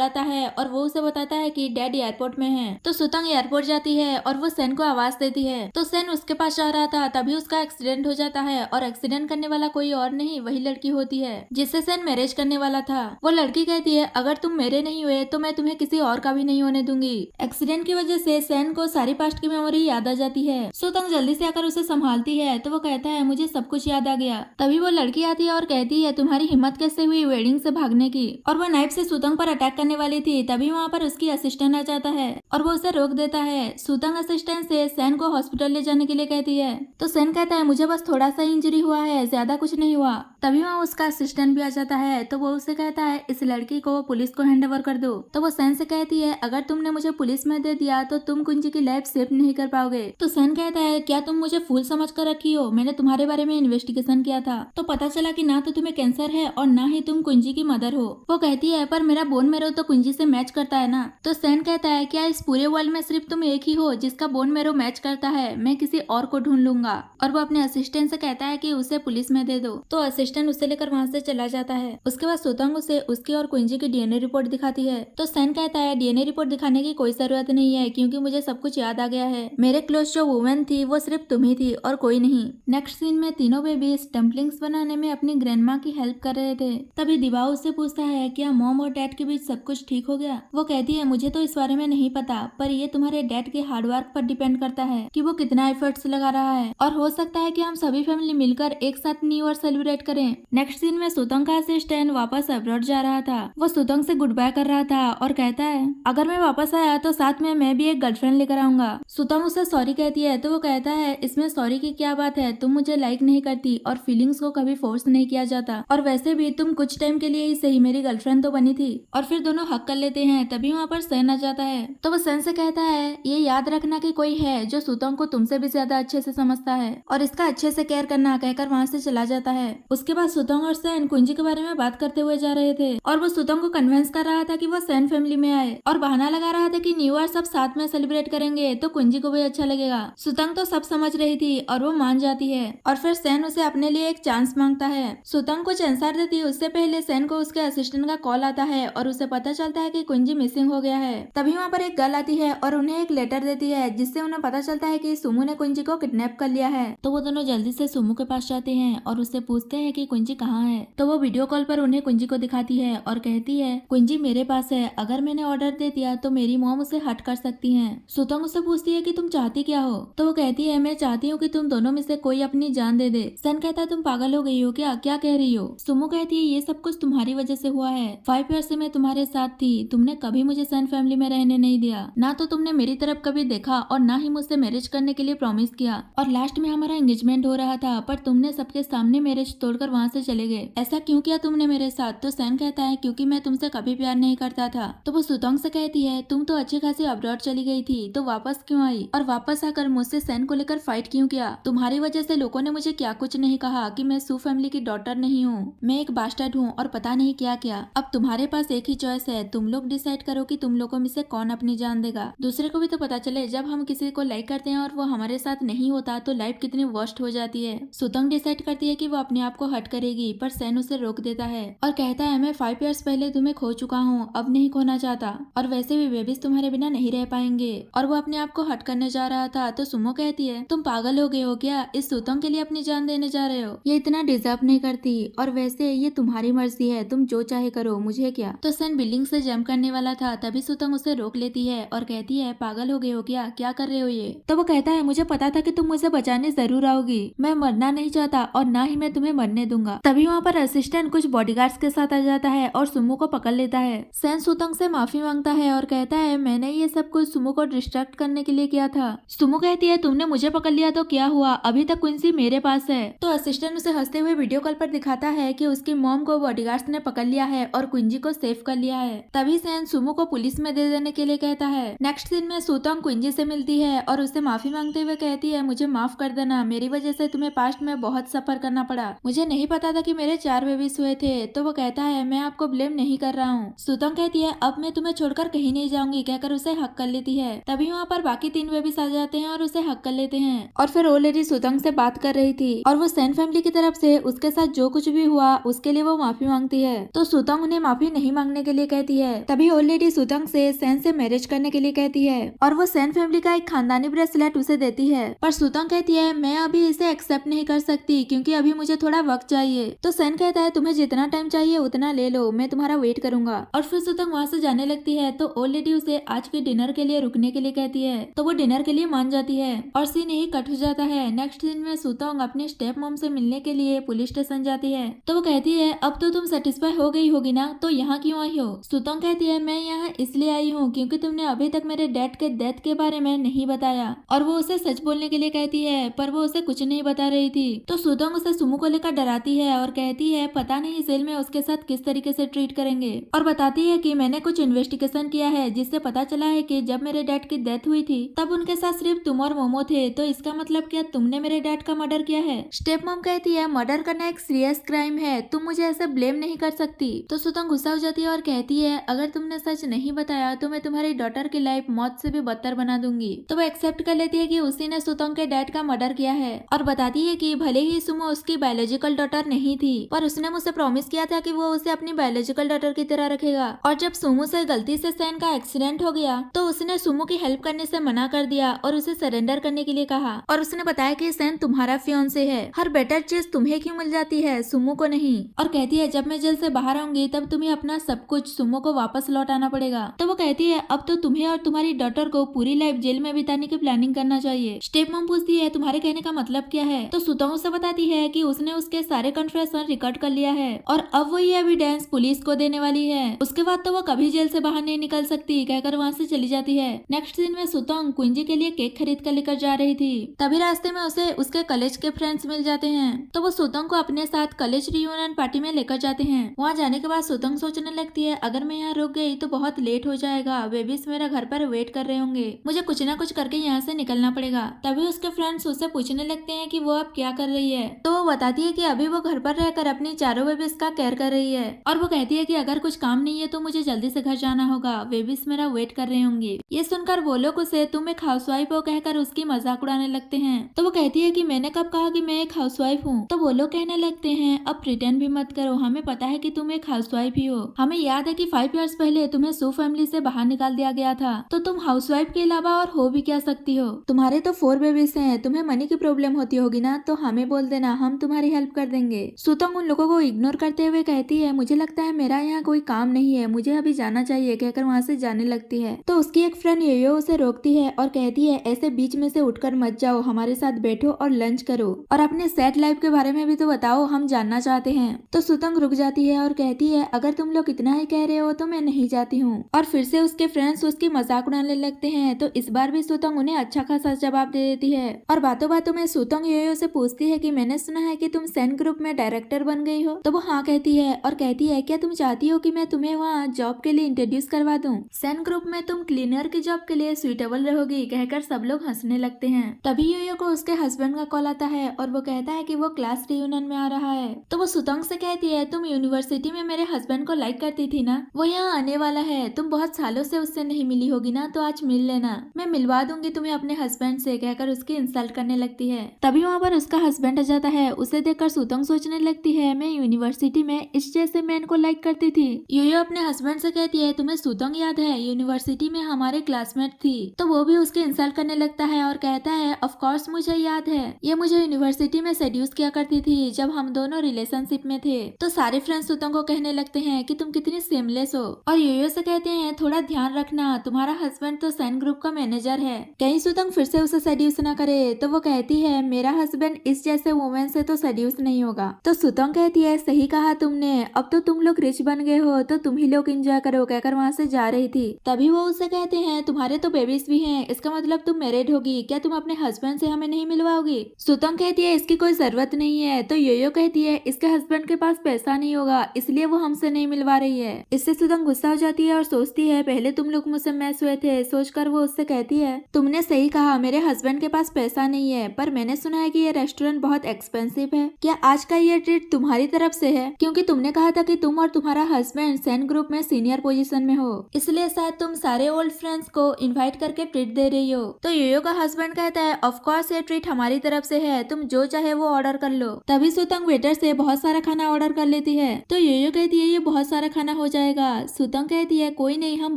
आता है और वो उसे बताता है कि डैड एयरपोर्ट में है। तो सुतंग एयरपोर्ट जाती है और वो सैन को आवाज देती है। तो सैन उसके पास जा रहा था, तभी उसका एक्सीडेंट हो जाता है और एक्सीडेंट करने वाला कोई और नहीं वही लड़की होती है जिससे सैन मैरिज करने वाला था। वो लड़की कहती है, अगर तुम मेरे नहीं हुए तो मैं तुम्हें किसी और का भी नहीं होने दूंगी। एक्सीडेंट की वजह से सैन को सारी पास्ट की मेमोरी याद आ जाती है। सुतंग जल्दी से आकर उसे संभालती है, तो वो कहता है, मुझे सब कुछ याद आ गया। तभी वो लड़की आती है और कहती है, तुम्हारी हिम्मत कैसे हुई वेडिंग से भागने की। और वो नाइफ से सुतंग पर अटैक करने वाली थी, तभी वहाँ पर उसकी असिस्टेंट आ जाता है और वो उसे रोक देता है। सुतंग असिस्टेंट से सैन को हॉस्पिटल ले जाने के लिए कहती है। तो सैन कहता है, मुझे बस थोड़ा सा इंजरी हुआ है, ज्यादा कुछ नहीं हुआ। तभी वहाँ उसका असिस्टेंट भी आ जाता है, तो वो उसे कहता है, इस लड़की को पुलिस को हैंड ओवर कर दो। तो वो सैन से कहती है, अगर तुमने मुझे पुलिस में दे दिया तो तुम कुंजी की लाइफ सेव नहीं कर पाओगे। तो सैन कहता है, क्या तुम मुझे फूल समझ कर रखी हो, मैंने तुम्हारे बारे में इन्वेस्टिगेशन किया था, तो पता चला कि ना तो तुम्हें कैंसर है और ना ही तुम कुंजी की मदर हो। वो कहती है, पर मेरा बोन मेरो तो कुंजी से मैच करता है ना। तो सैन कहता है, क्या इस पूरे वर्ल्ड में सिर्फ तुम एक ही हो जिसका बोन मेरो मैच करता है, मैं किसी और को ढूंढ लूंगा। और वो अपने असिस्टेंट से कहता है कि उसे पुलिस में दे दो। तो असिस्टेंट उसे लेकर वहाँ से चला जाता है। उसके बाद सुतंग उसे उसकी और कुंजी की डीएनए रिपोर्ट दिखाती है। तो सैन कहता है, डीएनए रिपोर्ट दिखाने की कोई जरूरत नहीं है क्योंकि मुझे सब कुछ याद आ गया है। मेरे क्लोज जो वुमेन थी वो सिर्फ तुम ही थी और कोई नहीं। नेक्स्ट सीन में तीनों बेबीज डम्पलिंग्स बनाने में अपनी ग्रैंडमा की हेल्प कर रहे थे। तभी दिबाओ उससे पूछता है, क्या मॉम और डैड के बीच सब कुछ ठीक हो गया। वो कहती है, मुझे तो इस बारे में नहीं पता, पर ये तुम्हारे डैड के हार्डवर्क पर डिपेंड करता है कि वो कितना एफर्ट्स लगा रहा है, और हो सकता है कि हम सभी फैमिली मिलकर एक साथ न्यू ईयर सेलिब्रेट करें। नेक्स्ट सीन में सुतंग का असिस्टेंट वापस अब्रॉड जा रहा था। वो सुतंग से गुड बाय कर रहा था और कहता है, अगर मैं वापस आया तो साथ में मैं भी एक गर्लफ्रेंड लेकर आऊंगा। सुतंग उसे सॉरी कहती है, तो वो कहता है, इसमें सॉरी की क्या बात है, तुम मुझे लाइक नहीं करती और फीलिंग्स को कभी फोर्स नहीं किया जाता, और वैसे भी तुम कुछ टाइम के लिए ही सही मेरी गर्लफ्रेंड तो बनी थी। और फिर दोनों हक कर लेते हैं। तभी वहाँ पर सैन आ जाता है। तो वो सैन से कहता है, ये याद रखना कि कोई है जो सुतंग को तुमसे भी ज्यादा अच्छे से समझता है और इसका अच्छे से केयर करना, कहकर वहाँ से चला जाता है। उसके बाद सुतंग और सैन कुंजी के बारे में बात करते हुए जा रहे थे और वो सुतंग को कन्विंस कर रहा था कि वो सैन फैमिली में आए और बहाना लगा रहा था कि न्यू ईयर सब साथ में सेलिब्रेट करेंगे तो कुंजी को भी अच्छा लगेगा। सुतंग तो सब समझ रही थी और वो मान जाती है और फिर सैन उसे अपने लिए एक चांस मांगता है। सुतंग कुछ आंसर देती उससे पहले सैन को उसके असिस्टेंट का कॉल आता है और उसे पता चलता है कि कुंजी मिसिंग हो गया है। तभी वहाँ पर एक गर्ल आती है और उन्हें एक लेटर देती है जिससे उन्हें पता चलता है कि सुमू ने कुंजी को किडनैप कर लिया है। तो वो दोनों जल्दी से सुमू के पास जाते हैं और उससे पूछते हैं कि कुंजी कहाँ है। तो वो वीडियो कॉल पर उन्हें कुंजी को दिखाती है और कहती है, कुंजी मेरे पास है, अगर मैंने ऑर्डर दे दिया तो मेरी मॉम उसे हट कर सकती है। सुतंग उससे पूछती है कि तुम चाहती क्या हो। तो वो कहती है, मैं चाहती हूँ कि तुम दोनों में से कोई अपनी जान दे दे। सैन कहता है, तुम पागल हो गई हो क्या, क्या कह रही हो। सुमू कहती है, ये सब कुछ तुम्हारी वजह से हुआ है। 5 ईयर से मैं तुम्हारे साथ थी, तुमने कभी मुझे सैन फैमिली में रहने नहीं दिया, ना तो तुमने मेरी तरफ कभी देखा और ना ही मुझसे मैरिज करने के लिए प्रॉमिस किया, और लास्ट में हमारा एंगेजमेंट हो रहा था पर तुमने सबके सामने मैरिज तोड़कर वहाँ से चले गए। ऐसा क्यों किया तुमने मेरे साथ। तो सैन कहता है, क्योंकि मैं तुमसे कभी प्यार नहीं करता था। तो वो सुतंग से कहती है, तुम तो अच्छी खासी अब्रॉड चली गई थी तो वापस क्यों आई, और वापस आकर मुझसे सैन को लेकर फाइट क्यों किया। तुम्हारी वजह से लोगों ने मुझे क्या कुछ नहीं कहा कि मैं सू फैमिली की डॉटर नहीं हूँ, मैं एक बास्टर्ड हूँ और पता नहीं क्या क्या। अब तुम्हारे पास एक ही चॉइस है, तुम लोग डिसाइड करो कि तुम लोगों में से कौन अपनी जान देगा। दूसरे को भी तो पता चले, जब हम किसी को लाइक करते हैं और वो हमारे साथ नहीं होता तो लाइफ कितनी वर्स्ट हो जाती है। सुतंग डिसाइड करती है कि वो अपने आप को हट करेगी, पर सैन उसे रोक देता है और कहता है, मैं 5 ईयर्स पहले तुम्हें खो चुका हूँ, अब नहीं खोना चाहता, और वैसे भी बेबीज तुम्हारे बिना नहीं रह पाएंगे। और वो अपने आप को हट करने जा रहा था। तो सुमो कहती है, तुम पागल हो गए हो क्या, इस सुतंग के लिए अपनी जान देने जा रहे हो, ये इतना डिजर्व नहीं करती, और वैसे ये तुम्हारी मर्जी है, तुम जो चाहे करो, मुझे क्या। तो सैन बिल्डिंग से जंप करने वाला था, तभी सुतंग उसे रोक लेती है और कहती है, पागल हो गए हो क्या कर रहे हो ये। तो वो कहता है, मुझे पता था कि तुम मुझे बचाने जरूर आओगी, मैं मरना नहीं चाहता और ना ही मैं तुम्हें मरने दूंगा। तभी वहाँ पर असिस्टेंट कुछ बॉडीगार्ड्स के साथ आ जाता है और सुमो को पकड़ लेता है। सैन सुतंग से माफी मांगता है और कहता है, मैंने ये सब कुछ सुमो को डिस्ट्रैक्ट करने के लिए किया था। सुमो कहती है, तुमने मुझे पकड़ लिया तो क्या हुआ, अभी तक क्विंसी मेरे पास है। तो असिस्टेंट उसे हंसते हुए वीडियो कॉल पर दिखाता है कि उसकी मॉम को बॉडीगार्ड्स ने पकड़ लिया है और क्विंजी को सेव कर लिया है। तभी सैन सुमो को पुलिस में दे देने के लिए कहता है। नेक्स्ट सीन में सुतंग क्विंजी से मिलती है और उससे माफी मांगते हुए कहती है, मुझे माफ कर देना, मेरी वजह से तुम्हें पास्ट में बहुत सफर करना पड़ा। मुझे नहीं पता था कि मेरे 4 बेबीज हुए थे। तो वो कहता है मैं आपको ब्लेम नहीं कर रहा हूँ। सुतंग कहती है अब मैं तुम्हें छोड़कर कहीं नहीं जाऊंगी कहकर उसे हक कर लेती है। तभी वहाँ पर बाकी 3 बेबीज आ जाते हैं और उसे हक कर लेते हैं। और फिर ओल्ड लेडी सुतंग से बात कर रही थी और वो सेन फैमिली की तरफ से उसके साथ जो कुछ भी हुआ उसके लिए वो माफी मांगती है। तो सुतंग उन्हें माफी नहीं मांगने के लिए कहती है। तभी ओल्ड लेडी सुतंग से सेन से मैरिज करने के लिए कहती है और वो सेन फैमिली का एक खानदानी ब्रेसलेट उसे देती है। पर सुतंग कहती है मैं अभी इसे एक्सेप्ट नहीं कर सकती क्योंकि अभी मुझे थोड़ा वक्त चाहिए। तो सेन कहता है तुम्हें जितना टाइम चाहिए उतना ले लो, मैं तुम्हारा वेट करूंगा। और फिर सुतंग वहाँ से जाने लगती है। तो ओल्ड लेडी उसे आज के डिनर के लिए रुकने के लिए कहती है। तो वो डिनर के लिए मान जाती है और सीन यही कट हो जाता है। नेक्स्ट सीन में सुतंग अपने स्टेप मॉम से मिलने के लिए पुलिस स्टेशन जाती है। तो वो कहती है अब तो तुम सेटिस्फाई हो गई होगी ना, तो यहाँ क्यों आई हो? सुतंग कहती है मैं यहाँ इसलिए आई हूँ क्योंकि तुमने अभी तक मेरे डैड के डेथ के बारे में नहीं बताया। और वो उसे सच बोलने के लिए कहती है पर वो उसे कुछ नहीं बता रही थी। तो सुतंग उसे सुमो को लेकर डराती है और कहती है पता नहीं जेल में उसके साथ किस तरीके से ट्रीट करेंगे। और बताती है कि मैंने कुछ इन्वेस्टिगेशन किया है जिससे पता चला है कि जब मेरे डैड की डेथ हुई थी तब उनके साथ सिर्फ तुम और मोमो थे। तो इसका मतलब क्या तुमने मेरे डैड का मर्डर किया है? स्टेप मॉम कहती है मर्डर करना एक सीरियस क्राइम है, तुम मुझे ऐसे ब्लेम नहीं कर सकती। तो सुतंग गुस्सा हो जाती है और कहती है अगर तुमने सच नहीं बताया तो मैं तुम्हारी डॉटर की लाइफ मौत से भी बदतर बना दूंगी। तो वो एक्सेप्ट कर लेती है कि उसी ने सुतंग के डैड का मर्डर किया है और बताती है कि भले ही सुमो उसकी बायोलॉजिकल डॉटर नहीं थी पर उसने मुझसे प्रॉमिस किया था कि वो उसे अपनी बायोलॉजिकल डॉटर की तरह रखेगा। और जब सुमो से गलती से सेन का एक्सीडेंट हो गया तो उसने सुमो की हेल्प करने से मना कर दिया और उसे सरेंडर करने के लिए कहा। और उसने बताया कि सेन तुम्हारा फियांसे है, हर बेटर चीज तुम्हें क्यों मिल जाती है सुमो को नहीं। और कहती है जब मैं जेल से बाहर आऊंगी तब तुम्हें अपना सब कुछ सुमो को वापस लौटाना पड़ेगा। तो वो कहती है अब तो तुम्हें और तुम्हारी डॉटर को पूरी लाइफ जेल में बिताने की प्लानिंग करना चाहिए। स्टेप मॉम पूछती है तुम्हारे कहने का मतलब क्या है? तो सुतंग उसे बताती है कि उसने उसके सारे कन्फेशन रिकॉर्ड कर लिया है और अब वो ये एविडेंस पुलिस को देने वाली है। उसके बाद तो वो कभी जेल से बाहर नहीं निकल सकती कहकर वहाँ से चली जाती है। नेक्स्ट सीन में सुतंग कुंजी के लिए केक खरीद कर लेकर जा रही थी। तभी रास्ते में उसे उसके कॉलेज के फ्रेंड्स मिल जाते हैं। तो वो सुतंग को अपने साथ कॉलेज रियूनियन पार्टी में लेकर जाते हैं। वहाँ जाने के बाद सुतंग सोचने लगती है अगर मैं यहाँ रुक गई तो बहुत लेट हो जाएगा, बेबीज मेरा घर पर वेट कर रहे होंगे, मुझे कुछ ना कुछ करके यहाँ से निकलना पड़ेगा। तभी उसके फ्रेंड्स उससे पूछने लगते हैं कि वो अब क्या कर रही है। तो वो बताती है कि अभी वो घर पर रहकर अपनी चारों बेबीज का केयर कर रही है। और वो कहती है कि अगर कुछ काम नहीं है तो मुझे जल्दी से घर जाना होगा, बेबीज मेरा वेट कर रहे होंगे। ये सुनकर वो लोग उसे तुम एक हाउसवाइफ हो कहकर उसकी मजाक उड़ाने लगते हैं। तो वो कहती है कि मैंने कब कहा कि मैं एक हाउसवाइफ हूँ? तो वो लोग कहने लगते हैं अब प्रिटेंड भी मत करो, हमें पता है कि तुम एक हाउसवाइफ ही हो। हमें याद है कि 5 इयर्स पहले तुम्हें सू फैमिली से बाहर निकाल दिया गया था, तो तुम हाउसवाइफ के अलावा और हो भी क्या सकती हो? तुम्हारे तो 4 बेबीज हैं, तुम्हें मनी की प्रॉब्लम होती होगी ना, तो हमें बोल देना, हम तुम्हारी हेल्प कर देंगे। सुतंग उन लोगों को इग्नोर करते हुए कहती है मुझे लगता है मेरा यहाँ कोई काम नहीं है, मुझे अभी जाना चाहिए कहकर वहाँ से जाने लगती है। तो उसकी एक फ्रेंड योयो उसे रोकती है और कहती है ऐसे बीच में से उठकर मत जाओ, हमारे साथ बैठो और लंच करो और अपने सेट लाइफ के बारे में भी तो बताओ, हम जानना चाहते हैं। तो सुतंग रुक जाती है और कहती है अगर तुम लोग इतना ही कह रहे हो तो मैं नहीं जाती हूँ। और फिर से उसके फ्रेंड्स उसकी मजाक उड़ाने लगते हैं। तो इस बार भी सुतंग उन्हें अच्छा खासा जवाब दे देती है और बातों बातों में सुतंग योयो से पूछती है कि मैंने सुना है कि तुम सेन ग्रुप में डायरेक्टर बन गई हो। तो वो हाँ कहती है और कहती है क्या तुम चाहती हो कि मैं तुम्हें वहाँ जॉब के लिए इंट्रोड्यूस करवा दूं? सेन ग्रुप में तुम क्लीनर की जॉब के लिए सुइटेबल रहोगी कहकर सब लोग हंसने लगते हैं। तभी योयो को उसके हस्बैंड का कॉल आता है और वो कहता है कि वो क्लास रियूनियन में आ रहा है। तो वो सुतंग से कहती है तुम यूनिवर्सिटी में मेरे हस्बैंड को लाइक करती थी ना, वो यहाँ आने वाला है, तुम बहुत सालों से उससे नहीं मिली होगी ना, तो आज मिल लेना, मैं मिलवा दूंगी तुम्हें अपने हस्बैंड से कहकर उसकी इंसल्ट करने लगती है। तभी वहाँ पर उसका हस्बैंड आ जाता है। उसे देखकर सुतंग सोचने लगती है मैं यूनिवर्सिटी में इस जैसे मैन को लाइक करती थी। योयो अपने हस्बैंड से कहती है तुम्हें सुतंग याद है, यूनिवर्सिटी में हमारे क्लासमेट थी। तो वो भी उसके इंसल्ट करने लगता है और कहता है ऑफ कोर्स मुझे याद है, ये मुझे यूनिवर्सिटी में सेड्यूस किया करती थी जब हम दोनों रिलेशनशिप में थे। तो सारे फ्रेंड्स सुतंग को कहने लगते हैं कि तुम कितनी सेमलेस हो और योयो से कहते हैं थोड़ा ध्यान रखना, तुम्हारा हस्बैंड तो सेन ग्रुप का मैनेजर है, कहीं सुतंग फिर से उसे सेड्यूस ना करे। तो वो कहती है मेरा हस्बैंड इस जैसे वुमेन से तो सेड्यूस नहीं होगा। तो सुतंग कहती है सही कहा तुमने, अब तो तुम लोग रिच बन गए हो तो तुम ही लोग एंजॉय करो कहकर वहाँ से जा रही थी। तभी वो उसे कहते हैं तुम्हारे तो बेबीज भी हैं, इसका मतलब तुम मैरिड होगी, क्या तुम अपने हस्बैंड से हमें नहीं मिलवाओगी? सुतंग कहती है इसकी कोई जरूरत नहीं है। तो योयो कहती है इसके हस्बैंड के पास पैसा नहीं होगा इसलिए वो हमसे नहीं मिलवा रही है। इससे सुतंग गुस्सा हो जाती है और सोचती है पहले तुम लोग मुझसे मैच हुए थे, सोचकर वो उससे कहती है तुमने सही कहा, मेरे हस्बैंड के पास पैसा नहीं नहीं है, पर मैंने सुना है कि ये रेस्टोरेंट बहुत एक्सपेंसिव है। क्या आज का ये ट्रीट तुम्हारी तरफ से है? क्योंकि तुमने कहा था कि तुम और तुम्हारा हस्बैंड सेन ग्रुप में सीनियर पोजीशन में हो, इसलिए शायद तुम सारे ओल्ड फ्रेंड्स को इनवाइट करके ट्रीट दे रही हो। तो योयो का हस्बैंड कहता है ऑफ कोर्स ये ट्रीट हमारी तरफ से है, तुम जो चाहे वो ऑर्डर कर लो। तभी सुतंग वेटर से बहुत सारा खाना ऑर्डर कर लेती है। तो योयो कहती है ये बहुत सारा खाना हो जाएगा। सुतंग कहती है कोई नहीं, हम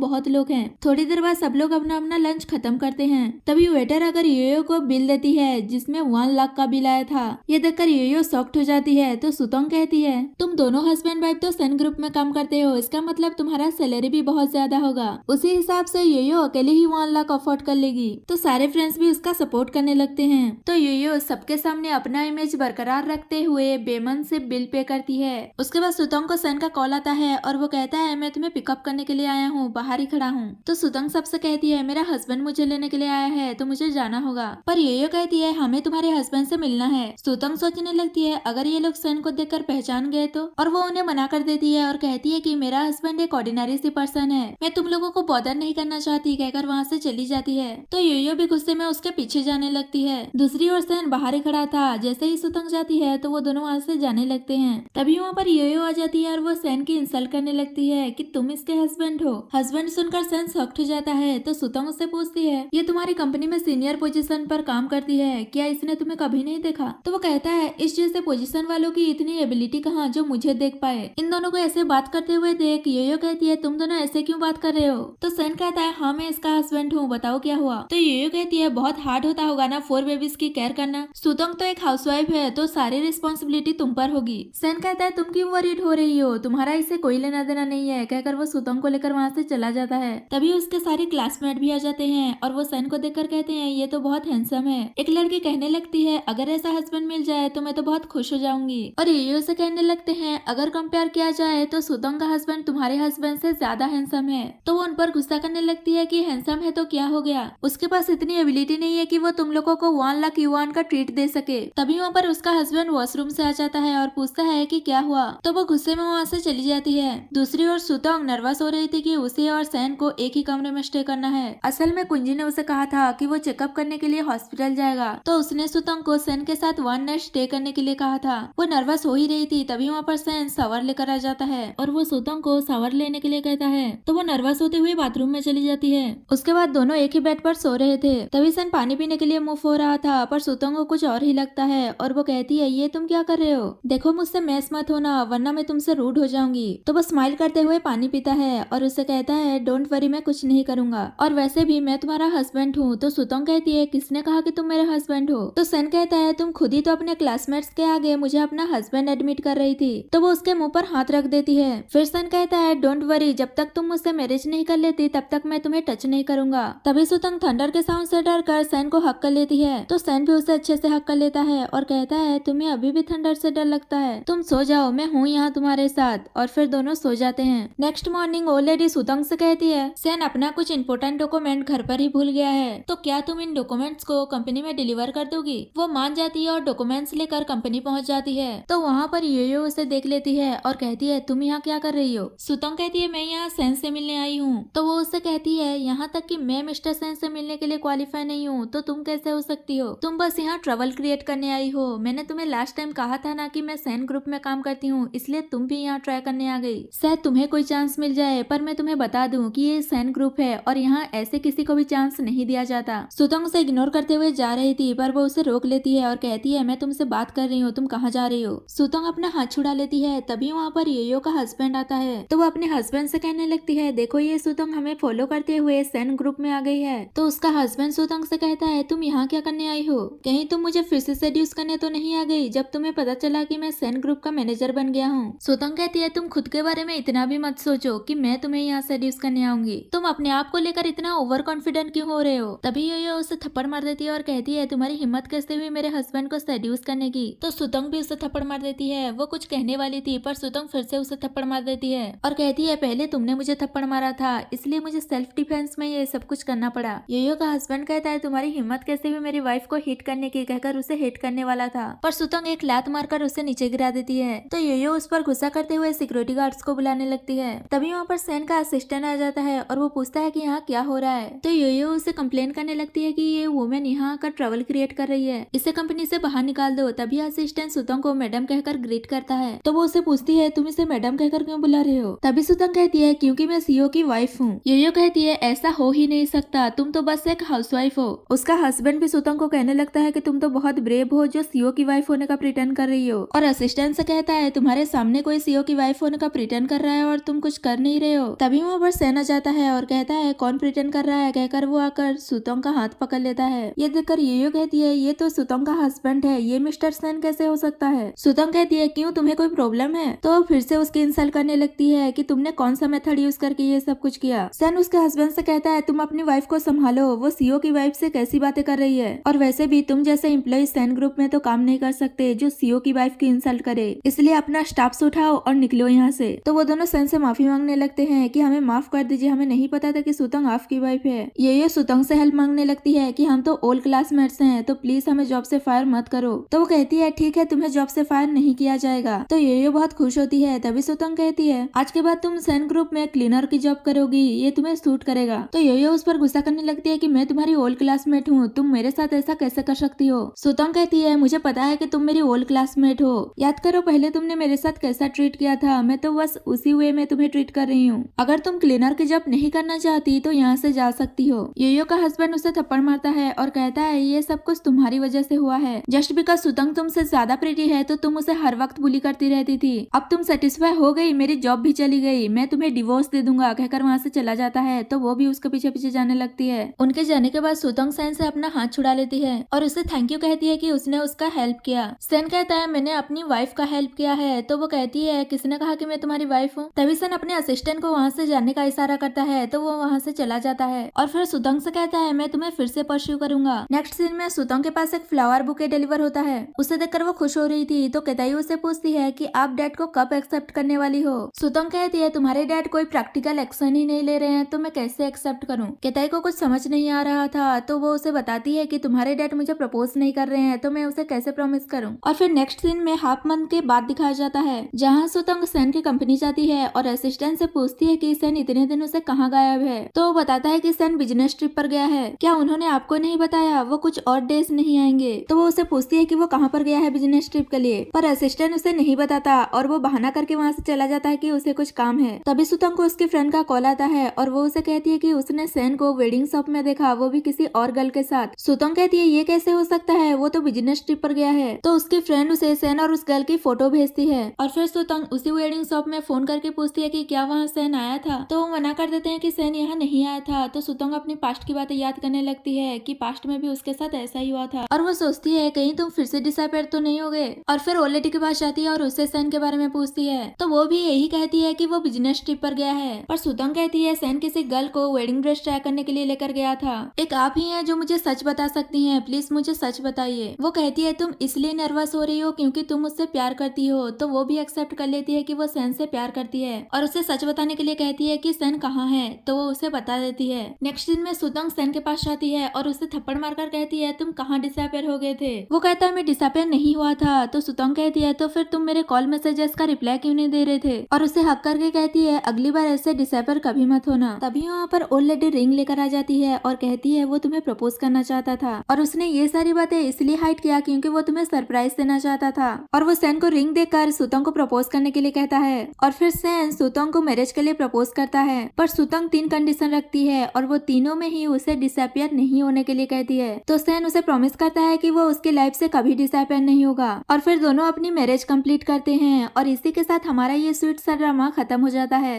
बहुत लोग हैं। थोड़ी देर बाद सब लोग अपना अपना लंच खत्म करते हैं। तभी वेटर अगर योयो को बिल देती है जिसमें 1 लाख का बिल आया था। ये देखकर योयो शॉक्ड हो जाती है। तो सुतंग कहती है तुम दोनों हस्बैंड वाइफ तो सेन ग्रुप में काम करते हो, इसका मतलब तुम्हारा सैलरी भी बहुत ज्यादा होगा। उसी हिसाब से योयो अकेले ही 1 लाख अफोर्ड कर लेगी। तो सारे फ्रेंड्स भी उसका सपोर्ट करने लगते हैं। तो योयो सबके सामने अपना इमेज बरकरार रखते हुए बेमन से बिल पे करती है। उसके बाद सुतंग को सेन का कॉल आता है और वो कहता है मैं तुम्हें पिकअप करने के लिए आया हूँ, बाहर ही खड़ा हूँ। तो सुतंग सबसे कहती है मेरा हस्बैंड मुझे लेने के लिए आया है तो मुझे जाना होगा। पर योयो कहती है हमें तुम्हारे हस्बैंड से मिलना है। सुतंग सोचने लगती है अगर ये लोग सेन को देखकर पहचान गए तो, और वो उन्हें मना कर देती है और कहती है कि मेरा हस्बैंड एक ऑर्डिनरी सी पर्सन है, मैं तुम लोगों को बॉदर नहीं करना चाहती, कहकर वहाँ से चली जाती है। तो योयो भी गुस्से में उसके पीछे जाने लगती है। दूसरी ओर सेन बाहर ही खड़ा था। जैसे ही सुतंग जाती है तो वो दोनों वहाँ से जाने लगते हैं। तभी वहाँ पर योयो आ जाती है और वो सेन की इंसल्ट करने लगती है कि तुम इसके हस्बैंड हो। हस्बैंड सुनकर सेन शॉक्ड हो जाता है। तो सुतंग उससे पूछती है ये तुम्हारी कंपनी में सीनियर पोजीशन पर काम करती है, क्या इसने तुम्हें कभी नहीं देखा? तो वो कहता है इस जैसे पोजीशन वालों की इतनी एबिलिटी कहाँ जो मुझे देख पाए। इन दोनों को ऐसे बात करते हुए देख योयो कहती है तुम दोनों ऐसे क्यों बात कर रहे हो? तो सेन कहता है हाँ मैं इसका हस्बैंड हूँ, बताओ क्या हुआ? तो योयो कहती है बहुत हार्ड होता होगा ना 4 बेबीज की केयर करना। सुतंग तो एक हाउसवाइफ है तो सारी रिस्पॉन्सिबिलिटी तुम पर होगी। सेन कहता है तुम क्यों वरीड हो रही हो, तुम्हारा इससे कोई लेना देना नहीं है, कहकर वो सुतंग को लेकर वहाँ से चला जाता है। तभी उसके सारे क्लासमेट भी आ जाते हैं और वो सेन को देखकर कहते हैं ये तो बहुत हैंडसम है। एक लड़की कहने लगती है अगर ऐसा हस्बैंड मिल जाए तो मैं तो बहुत खुश हो जाऊंगी। और योयो से कहने लगते हैं अगर कंपेयर किया जाए तो सुतंग का हस्बैंड तुम्हारे हस्बैंड से ज्यादा हैंडसम है। तो वो उन पर गुस्सा करने लगती है कि हैंडसम है तो क्या हो गया, उसके पास इतनी एबिलिटी नहीं है कि वो तुम लोगों को 1 लाख युआन का ट्रीट दे सके। तभी वहाँ पर उसका हस्बैंड वॉशरूम से आ जाता है और पूछता है कि क्या हुआ। तो वो गुस्से में वहाँ से चली जाती है। दूसरी ओर सुतंग नर्वस हो रही थी कि उसे और सेन को एक ही कमरे में स्टे करना है। असल में कुंजी ने उसे कहा था कि वो चेकअप करने के लिए हॉस्पिटल जाएगा, तो उसने सुतंग को सेन के साथ 1 नाइट स्टे करने के लिए कहा था। वो नर्वस हो ही रही थी। तभी वहाँ पर सेन शावर लेकर आ जाता है और वो सुतंग को शावर लेने के लिए कहता है। तो वो नर्वस होते हुए बाथरूम में चली जाती है। उसके बाद दोनों एक ही बेड पर सो रहे थे। तभी सेन पानी पीने के लिए मूव हो रहा था, पर सुतंग को कुछ और ही लगता है और वो कहती है ये तुम क्या कर रहे हो, देखो मुझसे मैस मत होना वरना मैं तुमसे रूड हो जाऊंगी। तो वो स्माइल करते हुए पानी पीता है और उससे कहता है डोंट वरी मैं कुछ नहीं करूंगा, और वैसे भी मैं तुम्हारा हस्बैंड हूँ। तो सुतंग कहती है किसने कहा कि तुम मेरे हस्बैंड हो? तो सेन कहता है तुम खुद ही तो अपने क्लासमेट्स के आगे मुझे अपना हस्बैंड एडमिट कर रही थी। तो वो उसके मुंह पर हाथ रख देती है। फिर सेन कहता है डोंट वरी, जब तक तुम मुझसे मैरिज नहीं कर लेती तब तक मैं तुम्हें टच नहीं करूंगा। तभी सुतंग थंडर के साउंड से डर कर सेन को हक कर लेती है। तो सेन भी उसे अच्छे से हक कर लेता है और कहता है तुम्हें अभी भी थंडर से डर लगता है, तुम सो जाओ मैं हूँ यहाँ तुम्हारे साथ। और फिर दोनों सो जाते हैं। नेक्स्ट मॉर्निंग ओल्ड लेडी सुतंग से कहती है सेन अपना कुछ इंपॉर्टेंट डॉक्यूमेंट घर पर ही भूल गया है, तो क्या तुम इन डॉक्यूमेंट्स को कंपनी में डिलीवर कर दोगी? वो मान जाती है और डॉक्यूमेंट्स लेकर कंपनी पहुंच जाती है। तो वहाँ पर योयो उसे देख लेती है और कहती है तुम यहाँ क्या कर रही हो? सुतंग कहती है मैं यहाँ सेन से मिलने आई हूँ। तो वो उससे कहती है यहाँ तक कि मैं मिस्टर सेन से मिलने के लिए क्वालिफाई नहीं हूँ तो तुम कैसे हो सकती हो, तुम बस यहाँ ट्रबल क्रिएट करने आई हो। मैंने तुम्हें लास्ट टाइम कहा था ना कि मैं सेन ग्रुप में काम करती हूँ, इसलिए तुम भी यहाँ ट्राई करने आ गई। शायद तुम्हें कोई चांस मिल जाए, पर मैं तुम्हें बता दूं कि ये सेन ग्रुप है और यहाँ ऐसे किसी को भी चांस नहीं दिया जाता। सुतंग उसे इग्नोर करते हुए जा रही थी, पर वो उसे रोक लेती है और कहती है मैं तुमसे बात कर रही हूँ, तुम कहाँ जा रही हो? सुतंग अपना हाथ छुड़ा लेती है। तभी वहाँ पर योयो का हस्बैंड आता है। तो वो अपने हस्बैंड से कहने लगती है देखो ये सुतंग हमें फॉलो करते हुए सेन ग्रुप में आ गई है। तो उसका हस्बैंड सुतंग से कहता है तुम यहाँ क्या करने आई हो, कहीं तुम मुझे फिर से सेड्यूस करने तो नहीं आ गई जब तुम्हें पता चला कि मैं सेन ग्रुप का मैनेजर बन गया हूँ? सुतंग कहती है तुम खुद के बारे में इतना भी मत सोचो कि मैं तुम्हें यहाँ सेड्यूस करने आऊंगी, तुम अपने आप को लेकर इतना ओवर कॉन्फिडेंट क्यों हो रहे हो? तभी योयो उसे थप्पड़ मार देती है और कहती है तुम्हारी हिम्मत कैसे हुई मेरे हस्बैंड को सेड्यूस करने की? तो सुतंग भी उसे थप्पड़ मार देती है। वो कुछ कहने वाली थी पर सुतंग फिर से उसे थप्पड़ मार देती है और कहती है पहले तुमने मुझे थप्पड़ मारा था इसलिए मुझे सेल्फ डिफेंस में ये सब कुछ करना पड़ा। योयो का हस्बैंड कहता है तुम्हारी हिम्मत कैसे हुई मेरी वाइफ को हिट करने की, कहकर उसे हिट करने वाला था, पर सुतंग एक लात मारकर उसे नीचे गिरा देती है। तो योयो उस पर गुस्सा करते हुए सिक्योरिटी गार्ड्स को बुलाने लगती है। तभी वहाँ पर सेन का असिस्टेंट आ जाता है और वो पूछता है कि यहाँ क्या हो रहा है। तो योयो उसे कंप्लेन करने लगती है कि ये वुमेन यहाँ आकर ट्रबल क्रिएट कर रही है, इसे कंपनी से बाहर निकाल दो। तभी असिस्टेंट सुतंग को मैडम कहकर ग्रीट करता है। तो वो उसे पूछती है तुम इसे मैडम कहकर क्यों बुला रहे हो? तभी सुतंग कहती है क्योंकि मैं सीईओ की वाइफ हूँ। योयो कहती है ऐसा हो ही नहीं सकता, तुम तो बस एक हाउसवाइफ हो। उसका हस्बैंड भी सुतंग को कहने लगता है कि तुम तो बहुत ब्रेव हो जो सीईओ की वाइफ होने का प्रिटेंड कर रही हो। और असिस्टेंट से कहता है तुम्हारे सामने कोई सीईओ की वाइफ होने का प्रिटेंड कर रहा है और तुम कुछ कर नहीं रहे हो। तभी वहाँ पर सेन आ जाता है और कहता है कौन प्रिटेंड कर रहा है, कहकर वो आकर सुतंग का हाथ पकड़ लेता है। ये देखकर योयो कहती है ये तो सुतंग का हस्बैंड है, ये मिस्टर सेन कैसे हो सकता है? सुतंग कहती है क्यों, तुम्हें कोई प्रॉब्लम है? तो फिर से उसकी इंसल्ट करने लगती है कि तुमने कौन सा मेथड यूज करके ये सब कुछ किया। सेन उसके हस्बैंड से कहता है तुम अपनी वाइफ को संभालो, वो सीईओ की वाइफ से कैसी बातें कर रही है, और वैसे भी तुम जैसे एम्प्लॉय सेन ग्रुप में तो काम नहीं कर सकते जो सीईओ की वाइफ की इंसल्ट करे, इसलिए अपना स्टाफ उठाओ और निकलो यहाँ से। तो वो दोनों सेन से माफी मांगने लगते हैं कि हमें माफ कर दीजिए, हमें नहीं पता था कि सुतंग आपकी वाइफ है। ये सुतंग से हेल्प मांगने लगती है कि हम तो ओल्ड क्लासमेट्स हैं, तो प्लीज हमें जॉब से फायर मत करो। तो वो कहती है ठीक है, तुम्हें जॉब से फायर नहीं किया जाएगा। तो ये बहुत खुश होती है। तभी सुतंग कहती है आज के बाद तुम सेन ग्रुप में क्लीनर की जॉब करोगी, ये तुम्हें सूट करेगा। तो योयो उस पर गुस्सा करने लगती है कि मैं तुम्हारी ओल्ड क्लासमेट हूँ, तुम मेरे साथ ऐसा कैसे कर सकती हो। सुतंग कहती है मुझे पता है कि तुम मेरी ओल्ड क्लासमेट हो, याद करो पहले तुमने मेरे साथ कैसा ट्रीट किया था, मैं तो बस उसी वे में तुम्हें ट्रीट कर रही हूँ। अगर तुम क्लीनर की जॉब नहीं करना चाहती तो यहाँ से जा सकती हो। योयो का हस्बैंड उसे थप्पड़ मारता है और कहता है ये सब कुछ तुम्हारी वजह से हुआ है। जस्ट बिकॉज सुतंग तुमसे ज्यादा प्रीटी है तो तुम उसे हर वक्त बुली करती रहती थी। अब तुम सेटिस्फाई हो गई, मेरी जॉब भी चली गई, मैं तुम्हें डिवोर्स दे दूंगा, कहकर वहाँ से चला जाता है। तो वो भी उसके पीछे पीछे जाने लगती है। उनके जाने के बाद सुतंग सेन से अपना हाथ छुड़ा लेती है और उसे थैंक यू कहती है कि उसने उसका हेल्प किया। सेन कहता है मैंने अपनी वाइफ का हेल्प किया है। तो वो कहती है किसने कहा कि मैं तुम्हारी वाइफ हूँ? तभी सेन अपने असिस्टेंट को वहाँ से जाने का इशारा करता है तो वो वहाँ से चला जाता है और फिर सुतंग से कहता है मैं तुम्हें फिर से परस्यू करूंगा। नेक्स्ट सीन में सुतंग के पास एक फ्लावर बुके डिलीवर होता है। उसे देखकर वो खुश हो रही थी। तो केताई उसे पूछती है कि आप डैड को कब एक्सेप्ट करने वाली हो? सुतंग कहती है तुम्हारे डैड कोई प्रैक्टिकल एक्शन ही नहीं ले रहे हैं तो मैं कैसे एक्सेप्ट करूं? केताई को कुछ समझ नहीं आ रहा था तो वो उसे बताती है कि तुम्हारे डैड मुझे प्रपोज नहीं कर रहे हैं तो मैं उसे कैसे प्रॉमिस करूं। और फिर नेक्स्ट सीन में हाफ मंथ के बाद दिखाया जाता है जहाँ सुतंग सेन की कंपनी जाती है और असिस्टेंट से पूछती है कि सेन इतने दिनों से कहाँ गायब है। तो वो बताता है कि सेन बिजनेस ट्रिप पर गया है। क्या उन्होंने आपको नहीं बताया? वो कुछ और डेज नहीं आएंगे। तो वो उसे पूछती है कि वो कहाँ पर गया है बिजनेस ट्रिप के लिए, पर असिस्टेंट उसे नहीं बताता और वो बहाना करके वहाँ से चला जाता है कि उसे कुछ काम है। तभी सुतंग को उसकी फ्रेंड का कॉल आता है और वो उसे कहती है कि उसने सेन को वेडिंग शॉप में देखा, वो भी किसी और गर्ल के साथ। सुतंग कहती है ये कैसे हो सकता है, वो तो बिजनेस ट्रिप पर गया है। तो उसकी फ्रेंड उसे सेन और उस गर्ल की फोटो भेजती है और फिर सुतंग उसी वेडिंग शॉप में फोन करके पूछती है कि क्या वहाँ सेन आया था। तो वो मना कर देते हैं कि सेन यहाँ नहीं आया था। तो सुतंग अपनी पास्ट की बातें याद करने लगती है कि पास्ट में भी उसके साथ ऐसा ही हुआ था और वो सोचती है कहीं तुम फिर से डिसअपीयर तो नहीं हो गए। और फिर ओल्ड लेडी के पास जाती है और उससे सेन के बारे में पूछती है तो वो भी यही कहती है कि वो बिजनेस ट्रिप पर गया है। पर सुतंग कहती है सेन किसी गर्ल को वेडिंग ड्रेस ट्राई करने के लिए लेकर गया था। एक आप ही हैं जो मुझे सच बता सकती हैं, प्लीज मुझे सच बताइए। वो कहती है तुम इसलिए नर्वस हो रही हो क्योंकि तुम उससे प्यार करती हो। तो वो भी एक्सेप्ट कर लेती है कि वो सेन से प्यार करती है और उसे सच बताने के लिए कहती है कि सेन कहाँ है। तो वो उसे बता देती है। नेक्स्ट दिन में सुतंग सेन के पास जाती है और उसे थप्पड़ मारकर कहती है तुम कहाँ डिसअपीयर हो गए थे? वो कहता है मैं डिसअपीयर नहीं हुआ था। तो सुतंग कहती है तो फिर तुम मेरे कॉल मैसेजेस का रिप्लाई क्यों नहीं दे रहे थे? और उसे हक करके कहती है अगली बार ऐसे डिसअपीयर कभी मत होना। तभी वहाँ पर ओल्ड लेडी रिंग लेकर आ जाती है और कहती है वो तुम्हें प्रपोज करना चाहता था और उसने ये सारी बातें इसलिए हाइड किया क्योंकि वो तुम्हें सरप्राइज देना चाहता था। और वो सेन को रिंग देकर सुतंग को प्रपोज करने के लिए कहता है और फिर सेन सुतंग को मैरिज के लिए प्रपोज करता है। पर सुतंग 3 कंडीशन रखती है और वो तीनों में ही उसे डिसअपीयर नहीं होने के लिए कहती है। तो सेन उसे प्रॉमिस करता है कि वो उसकी लाइफ से कभी डिसअपीयर नहीं होगा और फिर दोनों अपनी मैरिज कंप्लीट करते हैं और इसी के साथ हमारा ये स्वीट सा ड्रामा खत्म हो जाता है।